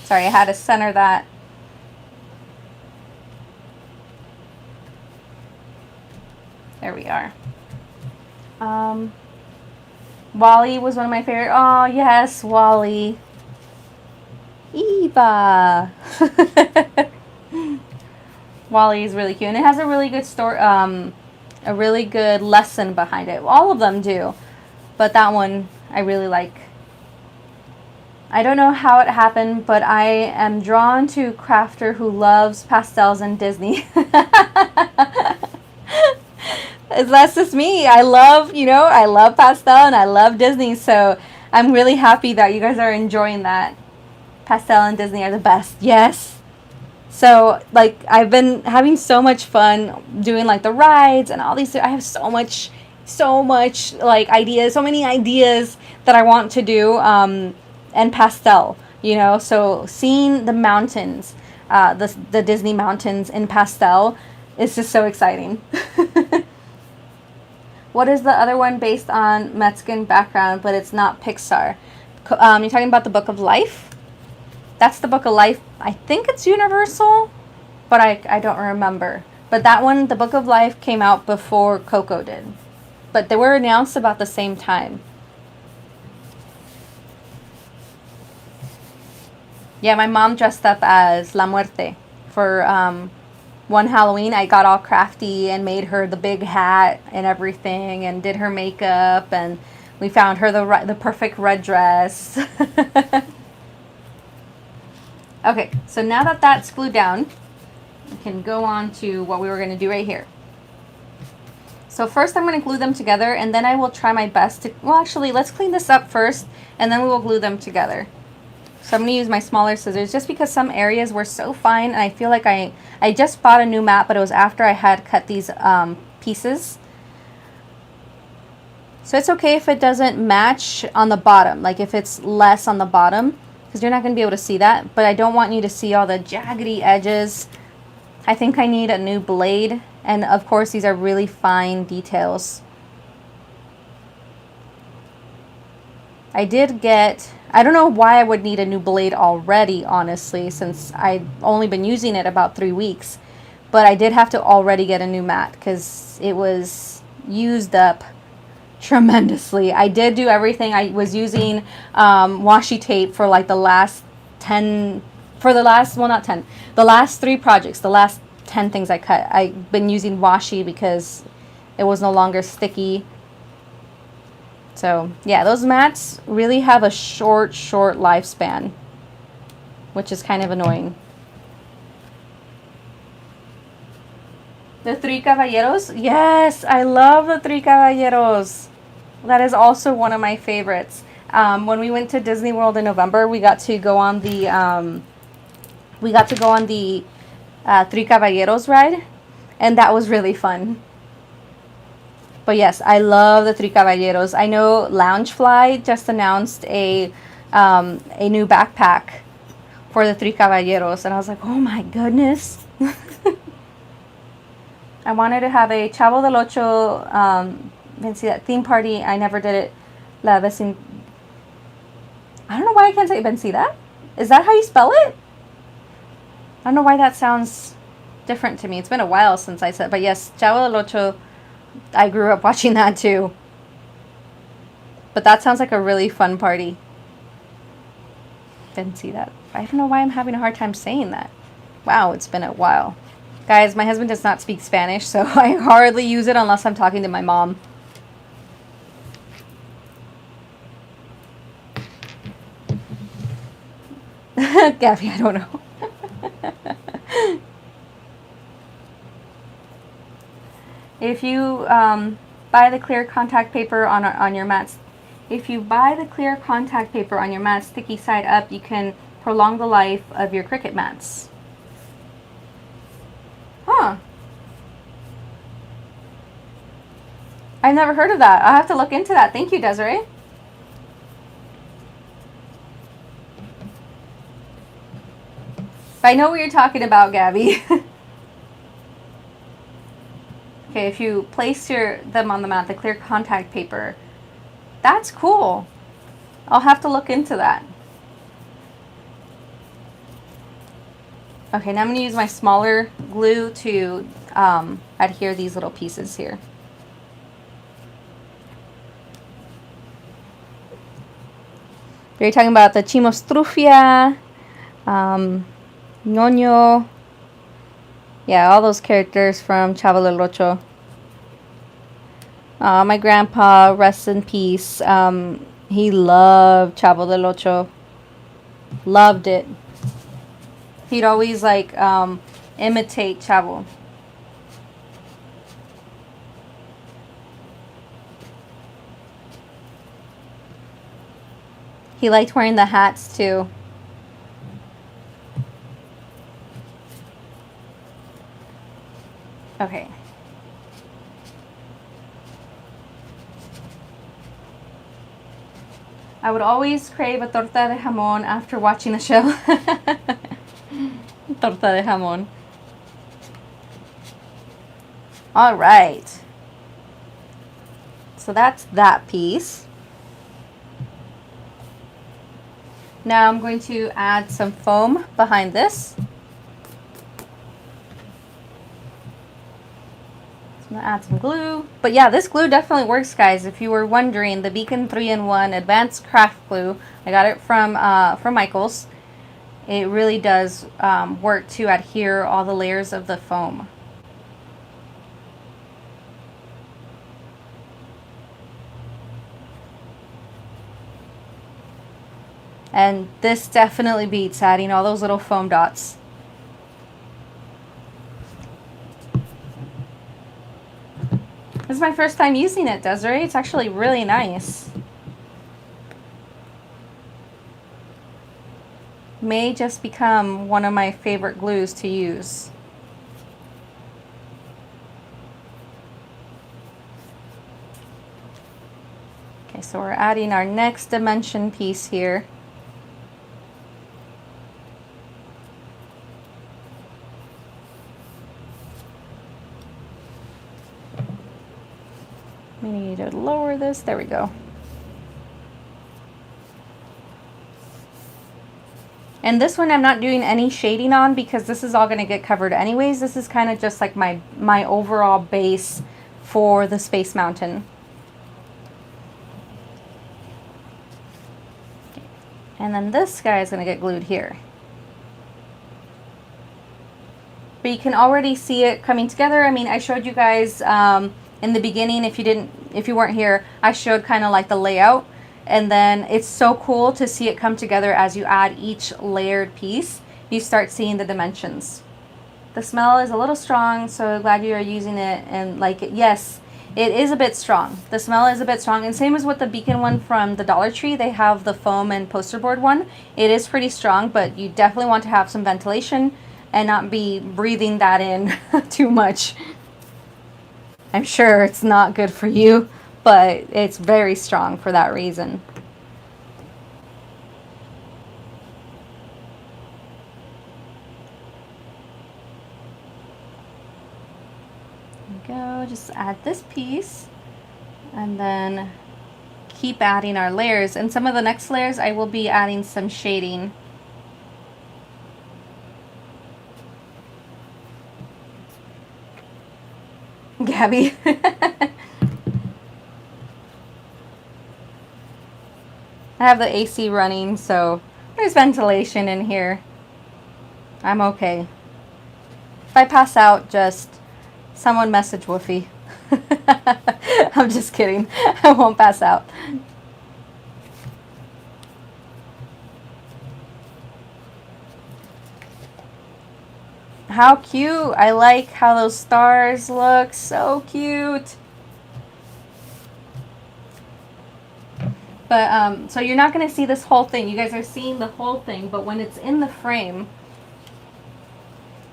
Sorry, I had to center that. There we are. Wally was one of my favorite. Oh, yes, Wally. Eva. Wally is really cute. And it has a really good story, a really good lesson behind it. All of them do. But that one I really like. I don't know how it happened, but I am drawn to a crafter who loves pastels and Disney. That's just me. I love pastel and I love Disney, so I'm really happy that you guys are enjoying that. Pastel and Disney are the best. Yes. So, like, I've been having so much fun doing, like, the rides and all these. I have so much, like, ideas, so many ideas that I want to do. And pastel, so seeing the mountains, the Disney mountains in pastel is just so exciting. What is the other one based on Mexican background, but it's not Pixar? You're talking about the Book of Life? That's the Book of Life. I think it's Universal, but I don't remember. But that one, the Book of Life, came out before Coco did. But they were announced about the same time. Yeah, my mom dressed up as La Muerte for one Halloween. I got all crafty and made her the big hat and everything and did her makeup, and we found her the perfect red dress. Okay, so now that that's glued down, we can go on to what we were going to do right here. So first I'm going to glue them together, and then I will try my best to, well, actually, let's clean this up first, and then we will glue them together. So I'm going to use my smaller scissors just because some areas were so fine, and I feel like I just bought a new mat, but it was after I had cut these pieces. So it's okay if it doesn't match on the bottom, like if it's less on the bottom, because you're not going to be able to see that. But I don't want you to see all the jaggedy edges. I think I need a new blade, and of course these are really fine details. I don't know why I would need a new blade already, honestly, since I've only been using it about 3 weeks. but I did have to already get a new mat because it was used up tremendously. I did do everything. I was using washi tape for like the last 10, for the last, well, not 10, the last 3 projects, the last 10 things I cut. I've been using washi because it was no longer sticky. So yeah, those mats really have a short lifespan, which is kind of annoying. The Three Caballeros? Yes, I love the Three Caballeros. That is also one of my favorites. When we went to Disney World in November, we got to go on the Three Caballeros ride, and that was really fun. But yes, I love the Three Caballeros. I know Loungefly just announced a new backpack for the Three Caballeros, and I was like, oh my goodness. I wanted to have a Chavo del Ocho theme party. I never did it. La vecin. I don't know why I can't say vencida. Is that how you spell it? I don't know why that sounds different to me. It's been a while since I said, but yes, Chavo del Ocho. I grew up watching that too. But that sounds like a really fun party. Vencida. I don't know why I'm having a hard time saying that. Wow, it's been a while. Guys, my husband does not speak Spanish, so I hardly use it unless I'm talking to my mom. Gabby, I don't know. If you buy the clear contact paper on your mats, if you buy the clear contact paper on your mat sticky side up, you can prolong the life of your Cricut mats. Huh. I've never heard of that. I'll have to look into that. Thank you, Desiree. I know what you're talking about, Gabby. Okay, if you place them on the mat, the clear contact paper, that's cool. I'll have to look into that. Okay, now I'm going to use my smaller glue to adhere these little pieces here. We're talking about the Chimostrufia, Ñoño, yeah, all those characters from Chavo del Ocho. My grandpa, rest in peace, he loved Chavo del Ocho. Loved it. He'd always like imitate Chavo. He liked wearing the hats too. Okay. I would always crave a torta de jamón after watching a show. Torta de jamón. All right. So that's that piece. Now I'm going to add some foam behind this. I'm going to add some glue. But yeah, this glue definitely works, guys. If you were wondering, the Beacon 3-in-1 Advanced Craft Glue, I got it from Michaels. It really does work to adhere all the layers of the foam. And this definitely beats adding all those little foam dots. This is my first time using it, Desiree. It's actually really nice. May just become one of my favorite glues to use. Okay, so we're adding our next dimension piece here. We need to lower this. There we go. And this one I'm not doing any shading on because this is all going to get covered anyways. This is kind of just like my overall base for the Space Mountain. And then this guy is going to get glued here. But you can already see it coming together. I mean, I showed you guys in the beginning, if you weren't here, I showed kind of like the layout. And then it's so cool to see it come together as you add each layered piece. You start seeing the dimensions. The smell is a little strong, so glad you are using it and like it. Yes, it is a bit strong. The smell is a bit strong, and same as with the Beacon one from the Dollar Tree. They have the foam and poster board one. It is pretty strong, but you definitely want to have some ventilation and not be breathing that in too much. I'm sure it's not good for you, but it's very strong for that reason. There we go, just add this piece and then keep adding our layers. And some of the next layers I will be adding some shading. Gabby. I have the AC running, so there's ventilation in here. I'm okay. If I pass out, just someone message Woofy. I'm just kidding. I won't pass out. How cute. I like how those stars look. So cute. But, so you're not going to see this whole thing. You guys are seeing the whole thing, but when it's in the frame,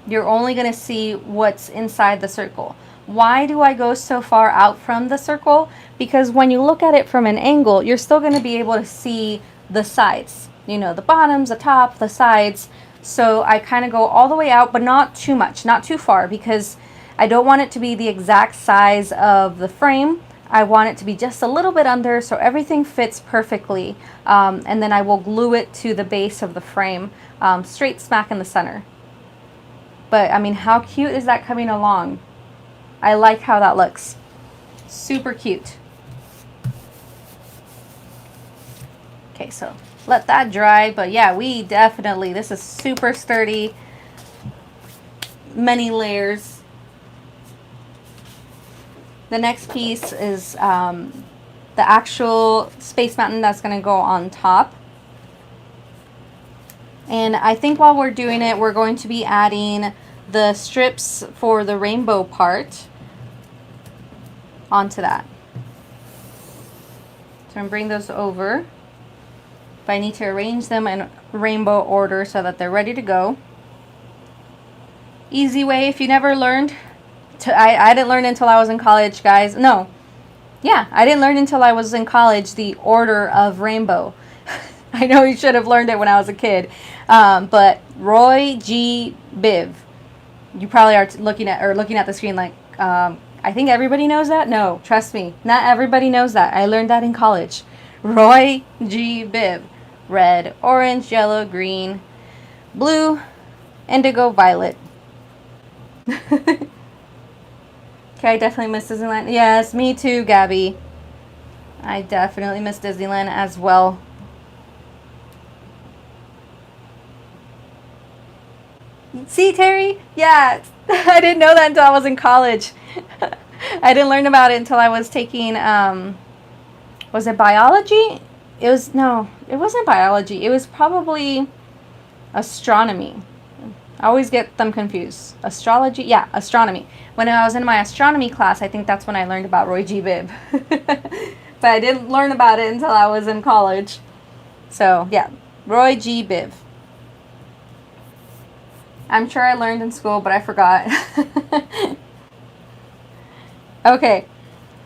you're only going to see what's inside the circle. Why do I go so far out from the circle? Because when you look at it from an angle, you're still going to be able to see the sides. You know, the bottoms, the top, the sides. So I kind of go all the way out, but not too much, not too far, because I don't want it to be the exact size of the frame. I want it to be just a little bit under so everything fits perfectly. And then I will glue it to the base of the frame, straight smack in the center. But I mean, how cute is that coming along? I like how that looks. Super cute. Okay, so let that dry. But yeah, we definitely, this is super sturdy. Many layers. The next piece is the actual Space Mountain that's going to go on top. And I think while we're doing it, we're going to be adding the strips for the rainbow part onto that. So I'm going to bring those over. But I need to arrange them in rainbow order so that they're ready to go. Easy way, if you never learned. I didn't learn until I was in college, guys. No. Yeah, I didn't learn until I was in college the order of rainbow. I know you should have learned it when I was a kid. But Roy G. Biv. You probably are looking at the screen like, I think everybody knows that. No, trust me. Not everybody knows that. I learned that in college. Roy G. Biv. Red, orange, yellow, green, blue, indigo, violet. Okay, I definitely miss Disneyland. Yes, me too, Gabby. I definitely miss Disneyland as well. See, Terry? Yeah, I didn't know that until I was in college. I didn't learn about it until I was taking, was it biology? No, it wasn't biology. It was probably astronomy. I always get them confused. Astrology? Yeah, astronomy. When I was in my astronomy class, I think that's when I learned about Roy G. Biv. But I didn't learn about it until I was in college. So, yeah, Roy G. Biv. I'm sure I learned in school, but I forgot. Okay,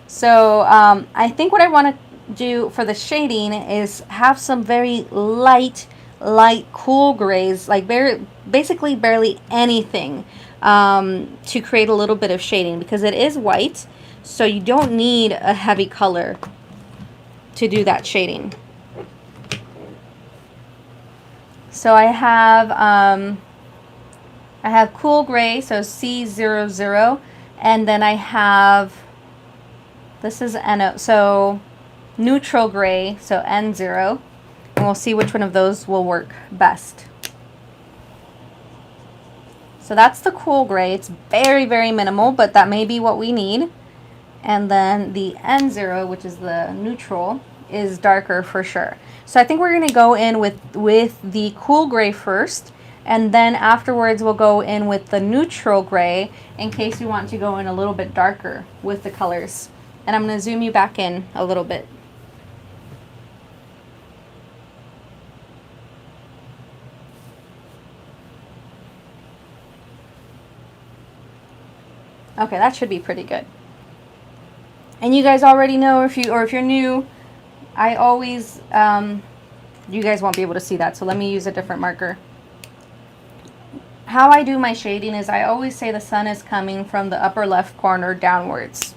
so I think what I want to do for the shading is have some very light cool grays, like basically barely anything, to create a little bit of shading, because it is white, so you don't need a heavy color to do that shading. So I have cool gray, so C00, and then I have, this is NO, so neutral gray, so N0, and we'll see which one of those will work best. So that's the cool gray. It's very, very minimal, but that may be what we need. And then the N0, which is the neutral, is darker for sure. So I think we're going to go in with the cool gray first, and then afterwards we'll go in with the neutral gray in case we want to go in a little bit darker with the colors. And I'm going to zoom you back in a little bit. Okay, that should be pretty good. And you guys already know, if you're new, I always, you guys won't be able to see that, so let me use a different marker. How I do my shading is I always say the sun is coming from the upper left corner downwards.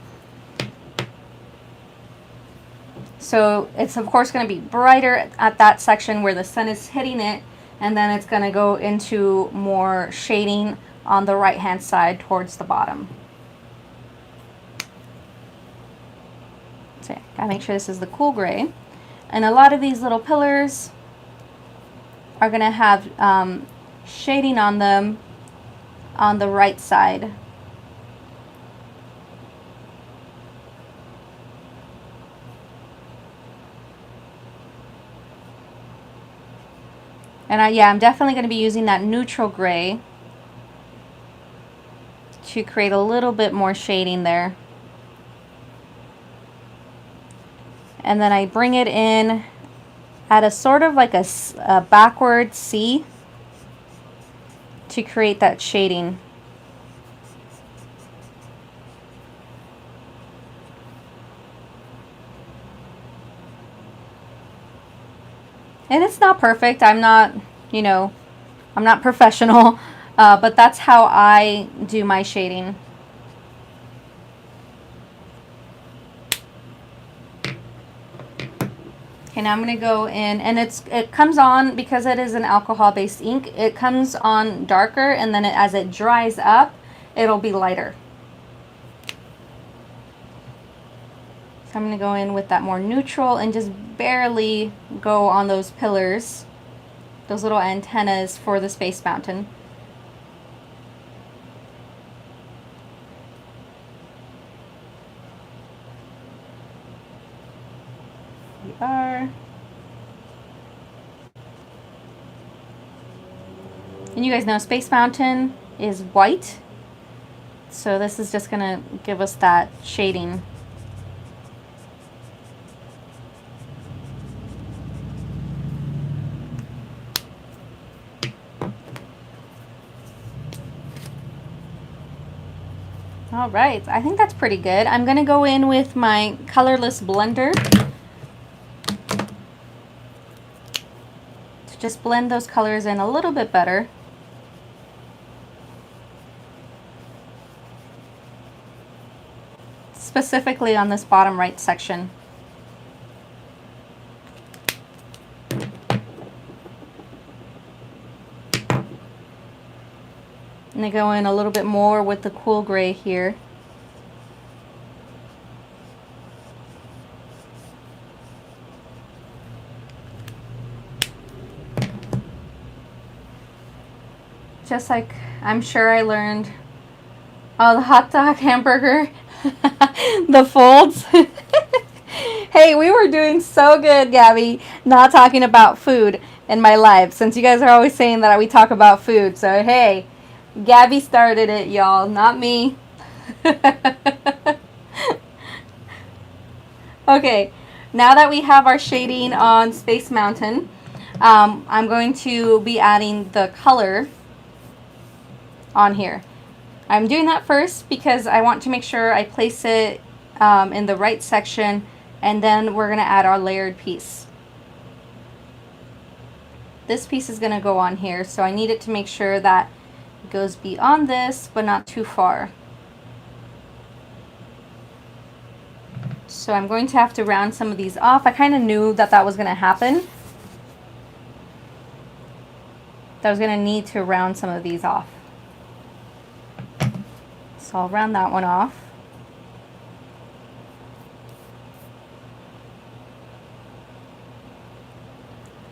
So it's of course going to be brighter at that section where the sun is hitting it, and then it's going to go into more shading on the right hand side towards the bottom. So gotta make sure this is the cool gray. And a lot of these little pillars are going to have shading on them on the right side. And yeah, I'm definitely going to be using that neutral gray to create a little bit more shading there. And then I bring it in at a sort of like a backward C to create that shading. And it's not perfect. I'm not, you know, I'm not professional, but that's how I do my shading. Okay, now I'm going to go in, and it comes on, because it is an alcohol-based ink, it comes on darker, and then as it dries up, it'll be lighter. So I'm going to go in with that more neutral and just barely go on those pillars, those little antennas for the Space Mountain. We are. And you guys know Space Mountain is white, so this is just going to give us that shading. All right, I think that's pretty good. I'm going to go in with my colorless blender to just blend those colors in a little bit better. Specifically on this bottom right section. And I go in a little bit more with the cool gray here. Just like I'm sure I learned, oh, the hot dog hamburger, the folds. Hey, we were doing so good, Gabby, not talking about food in my life, since you guys are always saying that we talk about food. So hey, Gabby started it, y'all, not me. Okay, now that we have our shading on Space Mountain, I'm going to be adding the color on here. I'm doing that first because I want to make sure I place it in the right section, and then we're going to add our layered piece. This piece is going to go on here, so I need it to make sure that it goes beyond this, but not too far. So I'm going to have to round some of these off. I kind of knew that that was going to happen. that I was going to need to round some of these off. So I'll round that one off.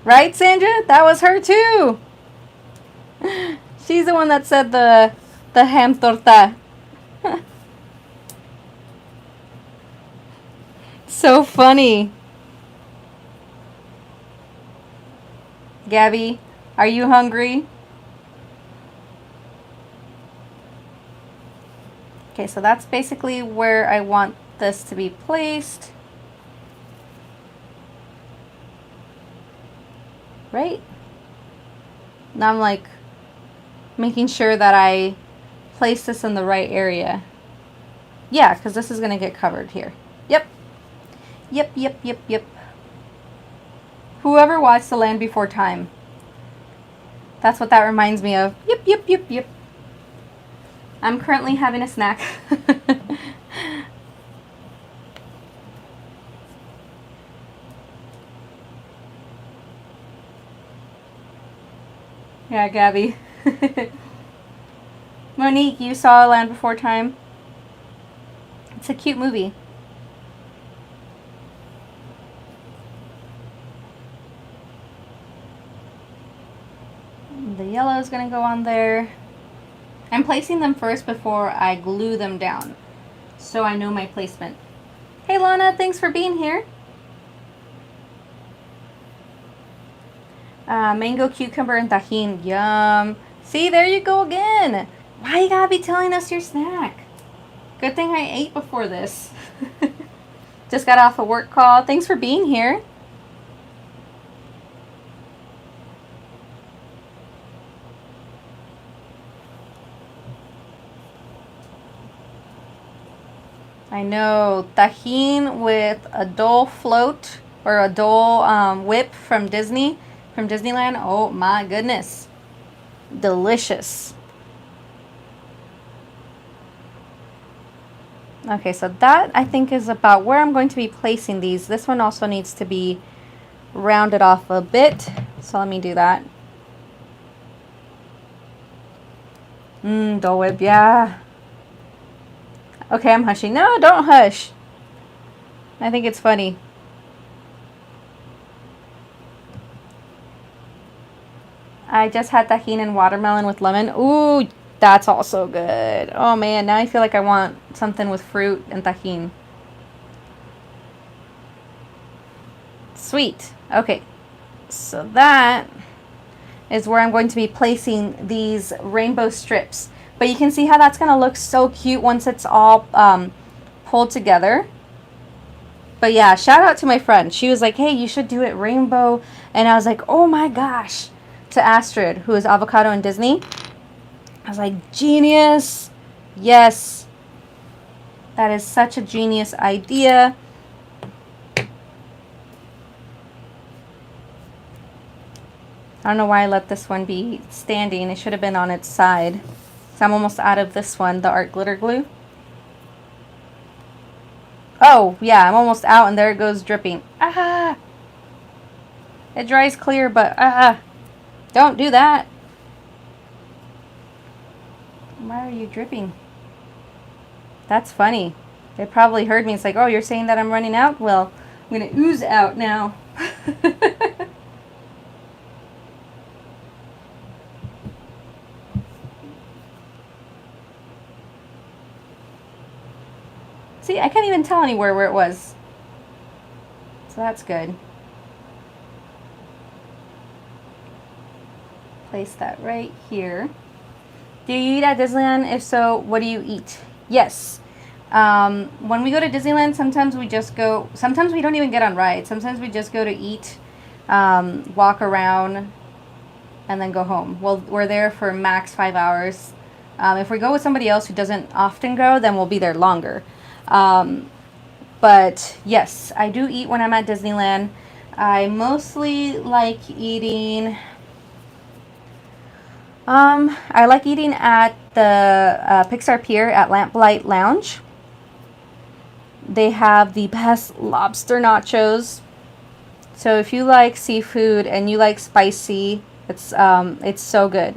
Right, Sandra? That was her too. She's the one that said the ham torta. So funny. Gabby, are you hungry? Okay, so that's basically where I want this to be placed. Right? Now I'm like making sure that I place this in the right area. Yeah, because this is going to get covered here. Yep. Yep, yep, yep, yep. Whoever watched The Land Before Time. That's what that reminds me of. Yep, yep, yep, yep. I'm currently having a snack. Yeah, Gabby. Monique, you saw Land Before Time? It's a cute movie. The yellow is going to go on there. I'm placing them first before I glue them down, so I know my placement. Hey Lana, thanks for being here. Mango, cucumber, and tahini. Yum. See, there you go again. Why you gotta be telling us your snack? Good thing I ate before this. Just got off a work call. Thanks for being here. I know, tajin with a Dole float or a Dole whip from Disneyland. Oh my goodness, delicious. Okay, so that I think is about where I'm going to be placing these. This one also needs to be rounded off a bit, so let me do that. Dole whip, yeah. Okay, I'm hushing. No, don't hush. I think it's funny. I just had tajin and watermelon with lemon. Ooh, that's also good. Oh man, now I feel like I want something with fruit and tajin. Sweet. Okay, so that is where I'm going to be placing these rainbow strips. But you can see how that's going to look so cute once it's all pulled together. But yeah, shout out to my friend. She was like, hey, you should do it rainbow. And I was like, oh my gosh. To Astrid, who is Avocado in Disney. I was like, genius. Yes. That is such a genius idea. I don't know why I let this one be standing. It should have been on its side. So I'm almost out of this one, the art glitter glue. Oh, yeah, I'm almost out and there it goes dripping. Ah! It dries clear, but don't do that. Why are you dripping? That's funny. They probably heard me. It's like, oh, you're saying that I'm running out? Well, I'm going to ooze out now. See, I can't even tell anywhere where it was. So that's good. Place that right here. Do you eat at Disneyland? If so, what do you eat? Yes. When we go to Disneyland, sometimes we just go, sometimes we don't even get on rides. Sometimes we just go to eat, walk around, and then go home. Well, we're there for max 5 hours. If we go with somebody else who doesn't often go, then we'll be there longer. But yes, I do eat when I'm at Disneyland. I mostly like eating, I like eating at the Pixar Pier at Lamplight Lounge. They have the best lobster nachos. So if you like seafood and you like spicy, It's so good.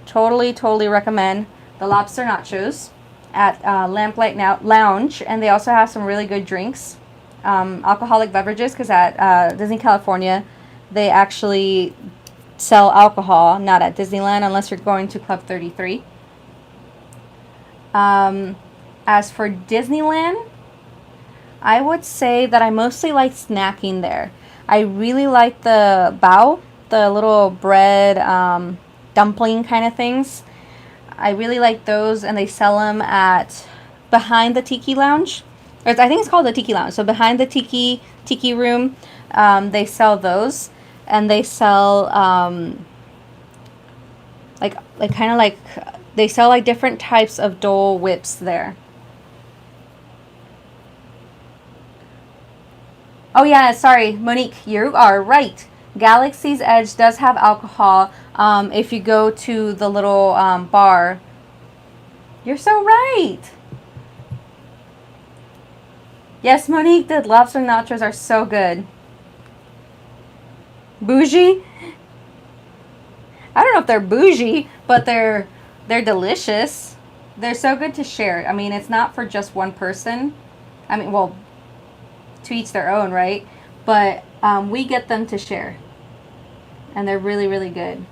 Totally recommend the lobster nachos at Lamplight Lounge, and they also have some really good drinks, alcoholic beverages, because at Disney California, they actually sell alcohol, not at Disneyland unless you're going to Club 33. As for Disneyland, I would say that I mostly like snacking there. I really like the bao, the little bread dumpling kind of things. I really like those, and they sell them at behind the Tiki Lounge. I think it's called the Tiki Lounge. So behind the Tiki room, they sell those, and they sell like kind of like they sell like different types of Dole whips there. Oh yeah, sorry, Monique, you are right. Galaxy's Edge does have alcohol. If you go to the little bar, you're so right. Yes, Monique, the lobster nachos are so good. Bougie? I don't know if they're bougie, but they're delicious. They're so good to share. I mean, it's not for just one person. I mean, well, to each their own, right? But we get them to share, and they're really good.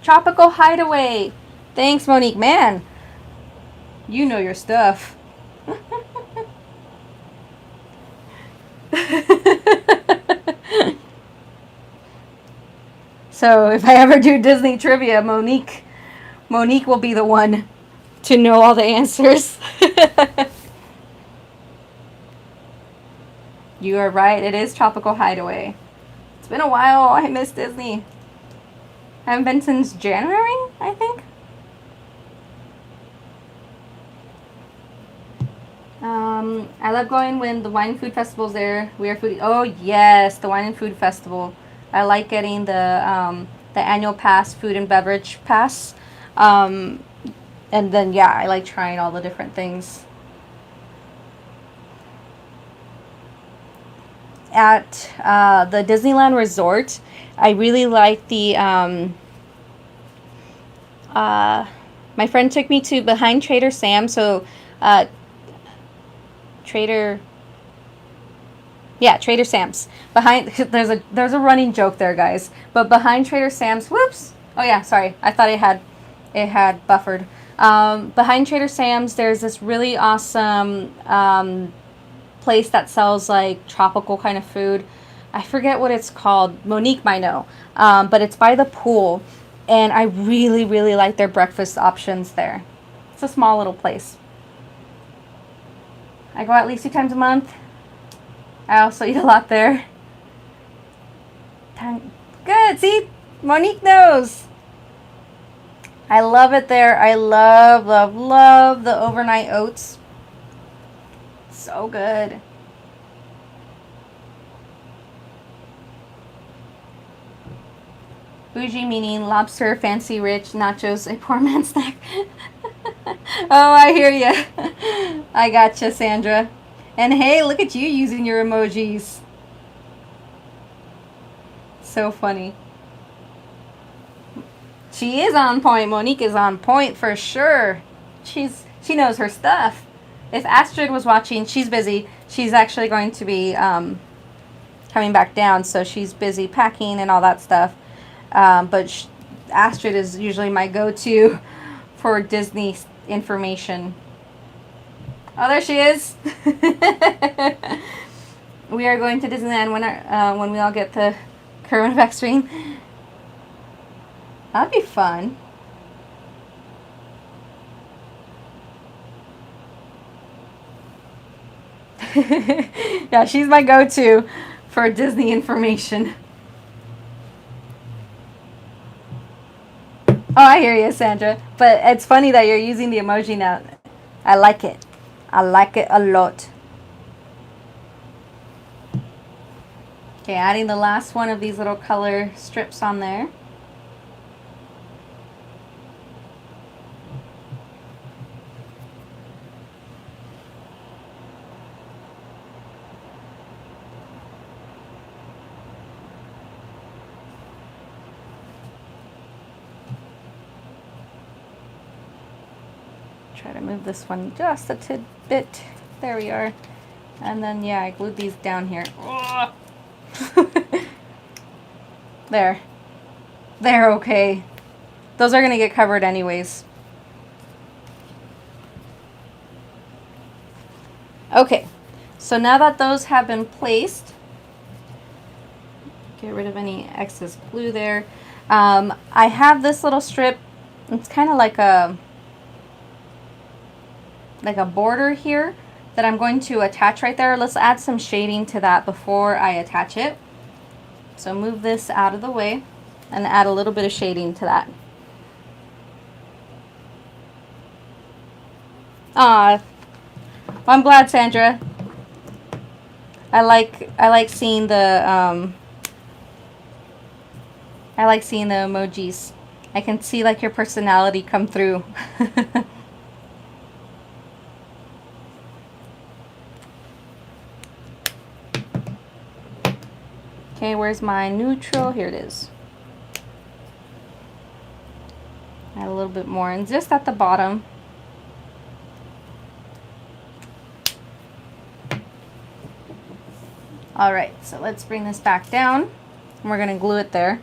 Tropical Hideaway. Thanks, Monique. Man, you know your stuff. So if I ever do Disney trivia, Monique will be the one to know all the answers. You are right. It is Tropical Hideaway. It's been a while. I miss Disney. I haven't been since January, I think. I love going when the wine and food festival's there. We are foodie. Oh yes, the wine and food festival. I like getting the annual pass, food and beverage pass. And then yeah, I like trying all the different things. At the Disneyland Resort, I really like the my friend took me to behind Trader Sam's. So Trader Sam's. Behind there's a running joke there, guys. But behind Trader Sam's, whoops. Oh yeah, sorry. I thought it had buffered. Behind Trader Sam's, there's this really awesome place that sells like tropical kind of food. I forget what it's called. Monique might know. But it's by the pool, and I really like their breakfast options there. It's a small little place. I go at least 2 times a month. I also eat a lot there. Good. See, Monique knows. I love it there. I love the overnight oats. So good. Bougie meaning lobster, fancy, rich, nachos, a poor man's snack. Oh, I hear ya. I gotcha, Sandra. And hey, look at you using your emojis. So funny. She is on point. Monique is on point for sure. She knows her stuff. If Astrid was watching, she's busy. She's actually going to be coming back down, so she's busy packing and all that stuff. But Astrid is usually my go-to for Disney information. Oh, there she is. We are going to Disneyland when we all get the Corona vaccine. That'd be fun. Yeah, she's my go-to for Disney information. Oh, I hear you, Sandra. But it's funny that you're using the emoji now. I like it. I like it a lot. Okay, adding the last one of these little color strips on there. try to move this one just a tidbit. There we are. And then, yeah, I glued these down here. There. They're okay. Those are going to get covered anyways. Okay, so now that those have been placed, get rid of any excess glue there. I have this little strip. It's kind of like a border here that I'm going to attach right there. Let's add some shading to that before I attach it. So move this out of the way and add a little bit of shading to that. Ah, I'm glad, Sandra. I like seeing the emojis. I can see like your personality come through. Okay, where's my neutral? Here it is. Add a little bit more, and just at the bottom. All right, so let's bring this back down, and we're gonna glue it there.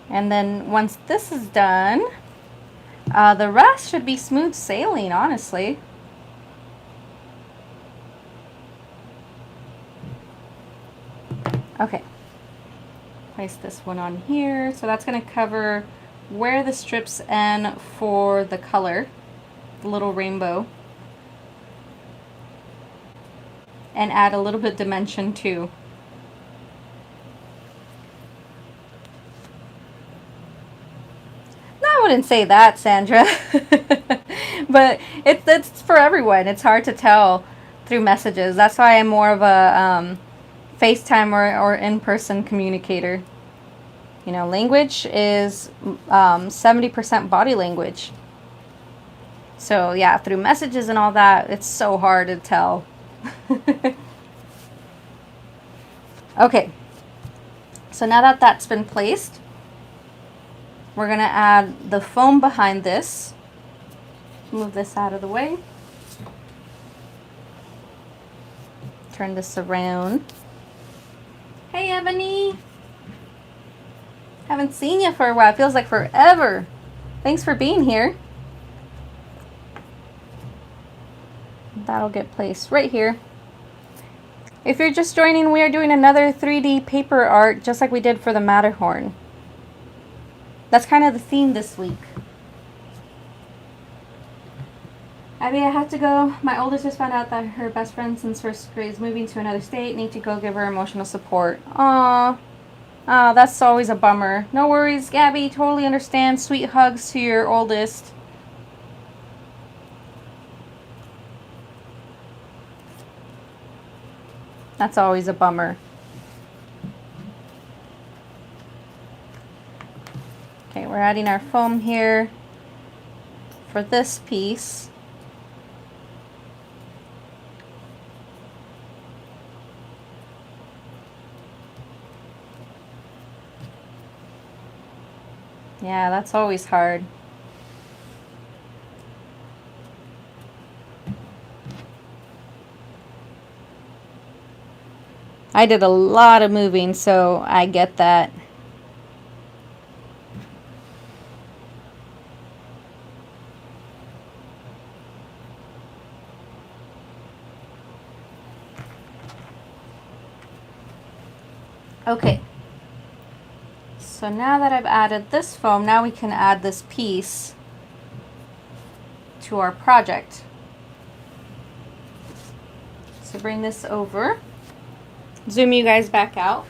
And then once this is done, the rest should be smooth sailing, honestly. Okay, place this one on here. So that's going to cover where the strips end for the color, the little rainbow. And add a little bit dimension too. I wouldn't say that, Sandra. But it's for everyone. It's hard to tell through messages. That's why I'm more of a FaceTime or in-person communicator. You know, language is 70% body language. So yeah, through messages and all that, it's so hard to tell. Okay, so now that that's been placed, we're going to add the foam behind this. Move this out of the way. Turn this around. Hey, Ebony. Haven't seen you for a while. It feels like forever. Thanks for being here. That'll get placed right here. If you're just joining, we are doing another 3D paper art just like we did for the Matterhorn. That's kind of the theme this week. Abby, I have to go. My oldest just found out that her best friend since first grade is moving to another state. Need to go give her emotional support. Aww. Oh, that's always a bummer. No worries, Gabby. Totally understand. Sweet hugs to your oldest. That's always a bummer. Okay, we're adding our foam here for this piece. Yeah, that's always hard. I did a lot of moving, so I get that. Okay. So now that I've added this foam, now we can add this piece to our project. So bring this over. Zoom you guys back out.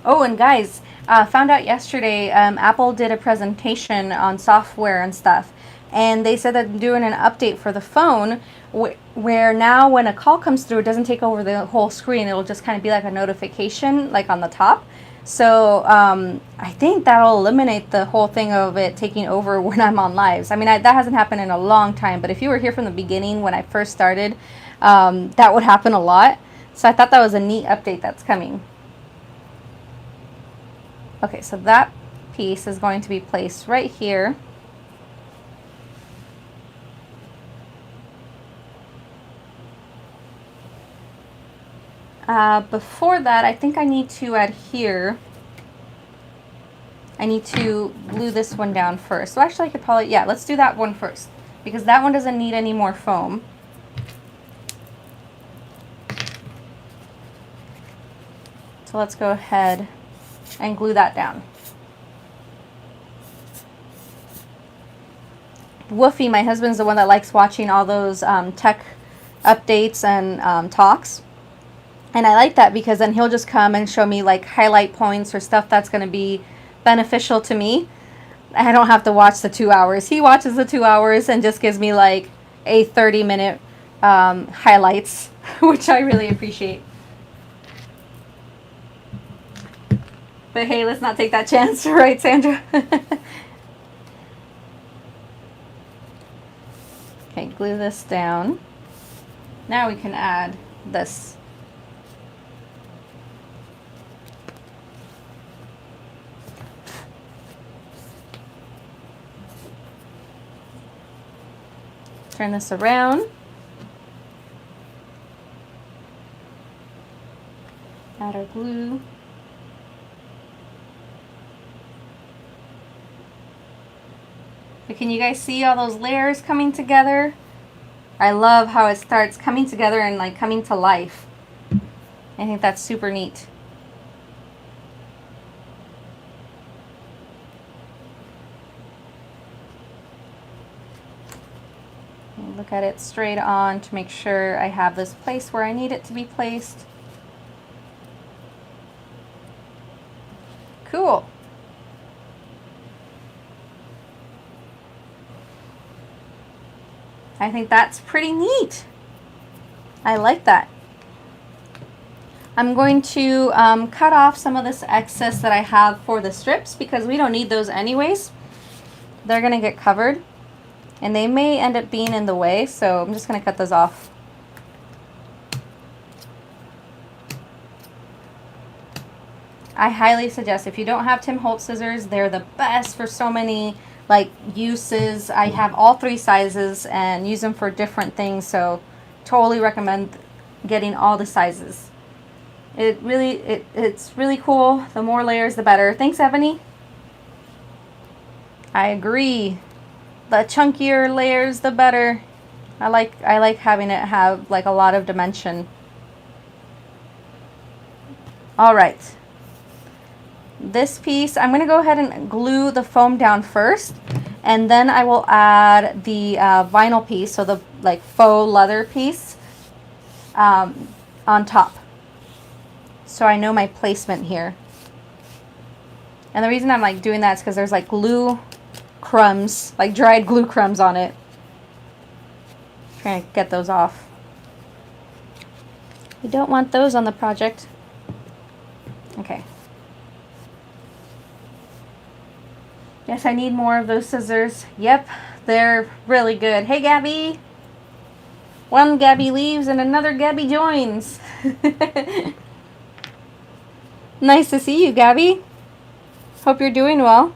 Oh, and guys, found out yesterday Apple did a presentation on software and stuff. And they said that they're doing an update for the phone where now when a call comes through, it doesn't take over the whole screen. It'll just kind of be like a notification like on the top. So I think that'll eliminate the whole thing of it taking over when I'm on lives. I mean, that hasn't happened in a long time, but if you were here from the beginning when I first started, that would happen a lot. So I thought that was a neat update that's coming. Okay, so that piece is going to be placed right here. Before that, I think I need to adhere. I need to glue this one down first. So actually I could probably, yeah, let's do that one first, because that one doesn't need any more foam. So let's go ahead and glue that down. Woofy, my husband's the one that likes watching all those tech updates and talks. And I like that because then he'll just come and show me like highlight points or stuff that's going to be beneficial to me. I don't have to watch the 2 hours. He watches the 2 hours and just gives me like a 30-minute highlights, which I really appreciate. But hey, let's not take that chance, right, Sandra? Okay, glue this down. Now we can add this. Turn this around. Add our glue. But can you guys see all those layers coming together? I love how it starts coming together and like coming to life. I think that's super neat. Look at it straight on to make sure I have this place where I need it to be placed. Cool. I think that's pretty neat. I like that. I'm going to cut off some of this excess that I have for the strips because we don't need those anyways. They're going to get covered. And they may end up being in the way, so I'm just going to cut those off. I highly suggest, if you don't have Tim Holtz scissors, they're the best for so many like uses. I have all 3 sizes and use them for different things, so totally recommend getting all the sizes. It's really cool. The more layers, the better. Thanks, Ebony. I agree. The chunkier layers, the better. I like having it have like a lot of dimension. All right. This piece, I'm going to go ahead and glue the foam down first, and then I will add the vinyl piece, so the like faux leather piece on top. So I know my placement here. And the reason I'm like doing that is because there's like glue crumbs, like dried glue crumbs on it. Trying to get those off. You don't want those on the project. Okay. Yes, I need more of those scissors. Yep, they're really good. Hey, Gabby. One Gabby leaves and another Gabby joins. Nice to see you, Gabby. Hope you're doing well.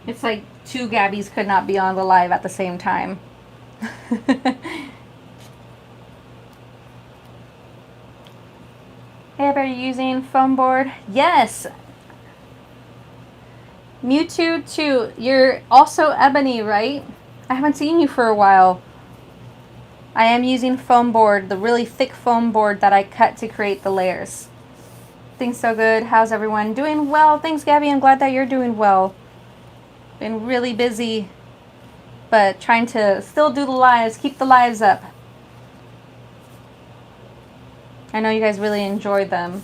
It's like 2 Gabbies could not be on the live at the same time. Hey, are you using foam board? Yes. Mewtwo too. You're also Ebony, right? I haven't seen you for a while. I am using foam board, the really thick foam board that I cut to create the layers. Things so good. How's everyone doing? Well, thanks, Gabby. I'm glad that you're doing well. Been really busy, but trying to still do the lives, keep the lives up. I know you guys really enjoyed them.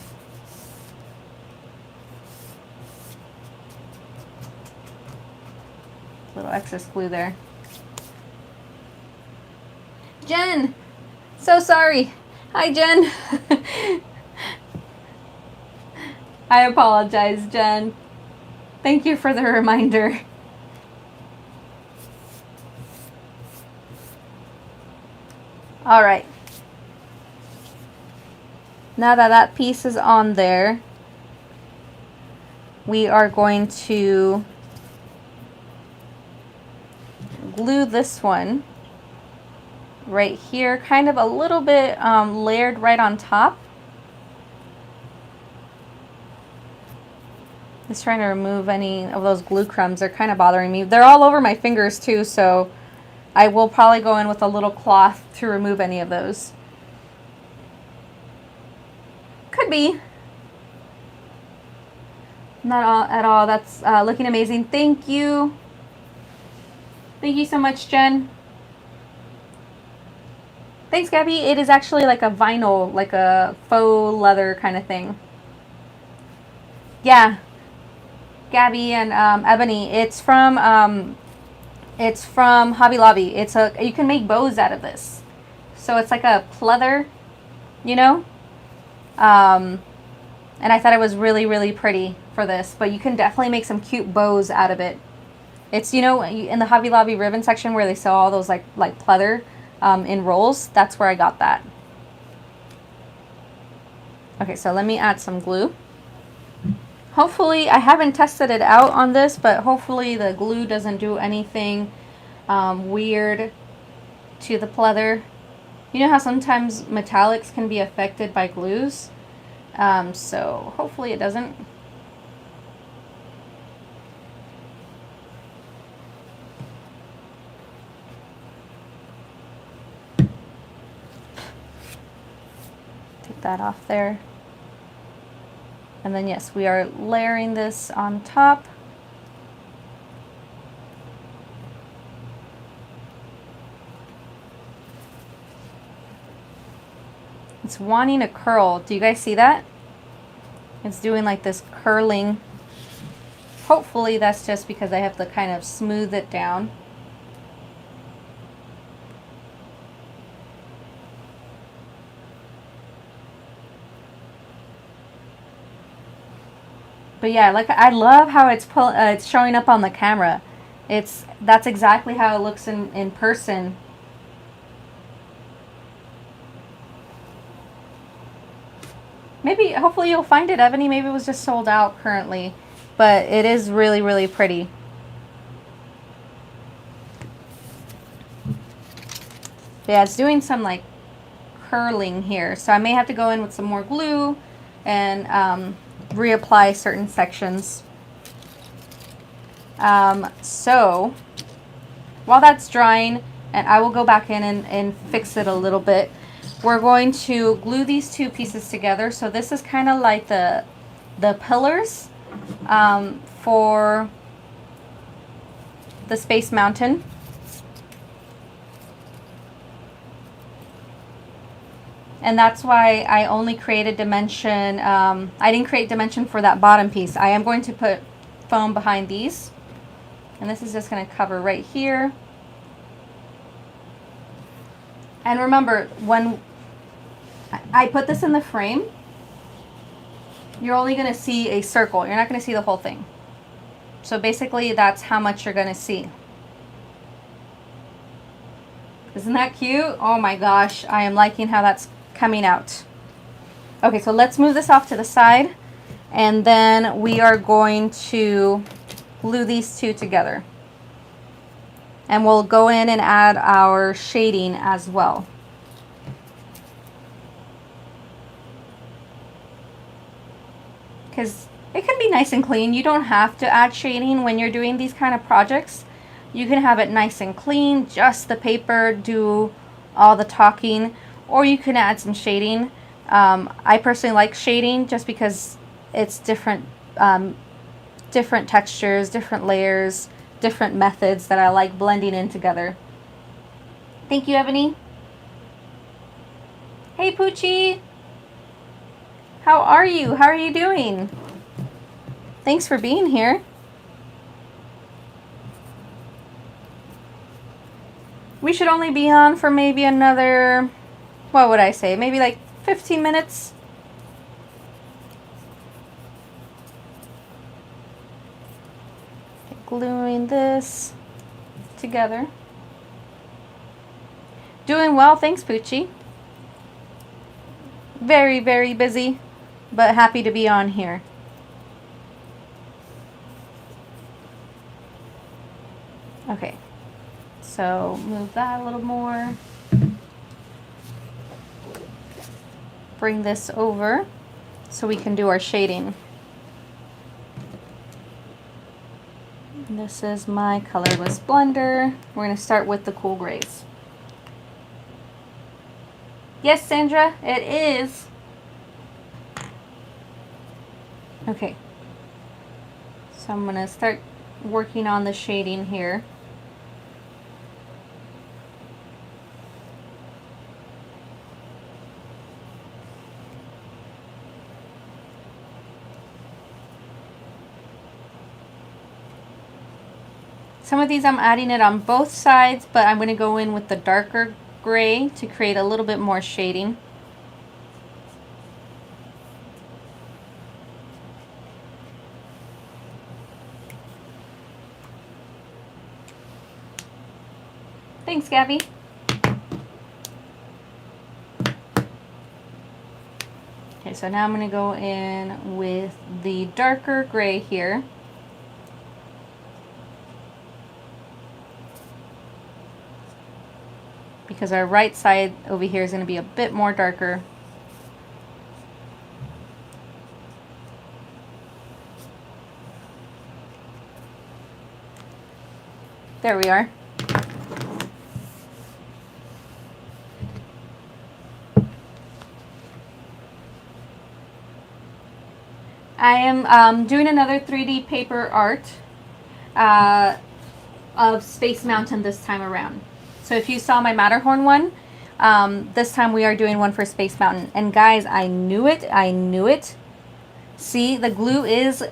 excess glue there. Jen! So sorry. Hi, Jen. I apologize, Jen. Thank you for the reminder. All right. Now that that piece is on there, we are going to glue this one right here, kind of a little bit layered right on top. Just trying to remove any of those glue crumbs. They're kind of bothering me. They're all over my fingers too, so I will probably go in with a little cloth to remove any of those. Could be. Not all, at all. That's looking amazing. Thank you. Thank you so much, Jen. Thanks, Gabby. It is actually like a vinyl, like a faux leather kind of thing. Yeah. Gabby and Ebony. It's from Hobby Lobby. You can make bows out of this. So it's like a pleather, you know? And I thought it was really, really pretty for this, but you can definitely make some cute bows out of it. It's, you know, in the Hobby Lobby ribbon section where they sell all those like pleather in rolls, that's where I got that. Okay, so let me add some glue. Hopefully, I haven't tested it out on this, but hopefully the glue doesn't do anything weird to the pleather. You know how sometimes metallics can be affected by glues? So hopefully it doesn't. Take that off there. And then yes, we are layering this on top. It's wanting to curl. Do you guys see that? It's doing like this curling. Hopefully that's just because I have to kind of smooth it down. But yeah, like I love how it's showing up on the camera. That's exactly how it looks in person. Maybe, hopefully you'll find it, Ebony. Maybe it was just sold out currently, but it is really, really pretty. Yeah, it's doing some like curling here, so I may have to go in with some more glue and reapply certain sections. So while that's drying, and I will go back in and fix it a little bit, we're going to glue these two pieces together. So this is kind of like the pillars for the Space Mountain. And that's why I only created dimension. I didn't create dimension for that bottom piece. I am going to put foam behind these. And this is just going to cover right here. And remember, when I put this in the frame, you're only going to see a circle. You're not going to see the whole thing. So basically, that's how much you're going to see. Isn't that cute? Oh my gosh, I am liking how that's coming out. Okay, so let's move this off to the side, and then we are going to glue these two together. And we'll go in and add our shading as well. Because it can be nice and clean. You don't have to add shading when you're doing these kind of projects. You can have it nice and clean, just the paper, do all the talking, or you can add some shading. I personally like shading just because it's different textures, different layers, different methods that I like blending in together. Thank you, Ebony. Hey, Poochie. How are you? How are you doing? Thanks for being here. We should only be on for maybe another, what would I say, maybe like 15 minutes. Gluing this together. Doing well, thanks Poochie. Very, very busy, but happy to be on here. Okay, so move that a little more. Bring this over so we can do our shading. This is my colorless blender. We're going to start with the cool grays. Yes, Sandra, it is. Okay. So I'm going to start working on the shading here. Some of these I'm adding it on both sides, but I'm going to go in with the darker gray to create a little bit more shading. Thanks, Gabby. Okay, so now I'm going to go in with the darker gray here. Because our right side over here is going to be a bit more darker. There we are. I am doing another 3D paper art of Space Mountain this time around. So if you saw my Matterhorn one, this time we are doing one for Space Mountain. And guys, I knew it. I knew it. See, the glue is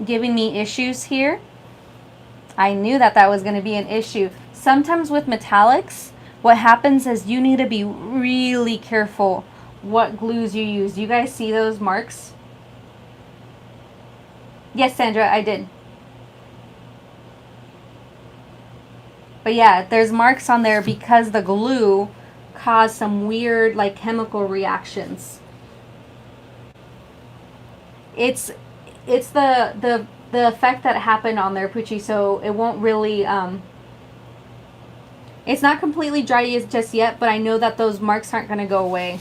giving me issues here. I knew that that was going to be an issue. Sometimes with metallics, what happens is you need to be really careful what glues you use. You guys see those marks? Yes, Sandra, I did. But yeah, there's marks on there because the glue caused some weird like chemical reactions. It's the effect that happened on there, Poochie, so it won't really it's not completely dry just yet, but I know that those marks aren't going to go away.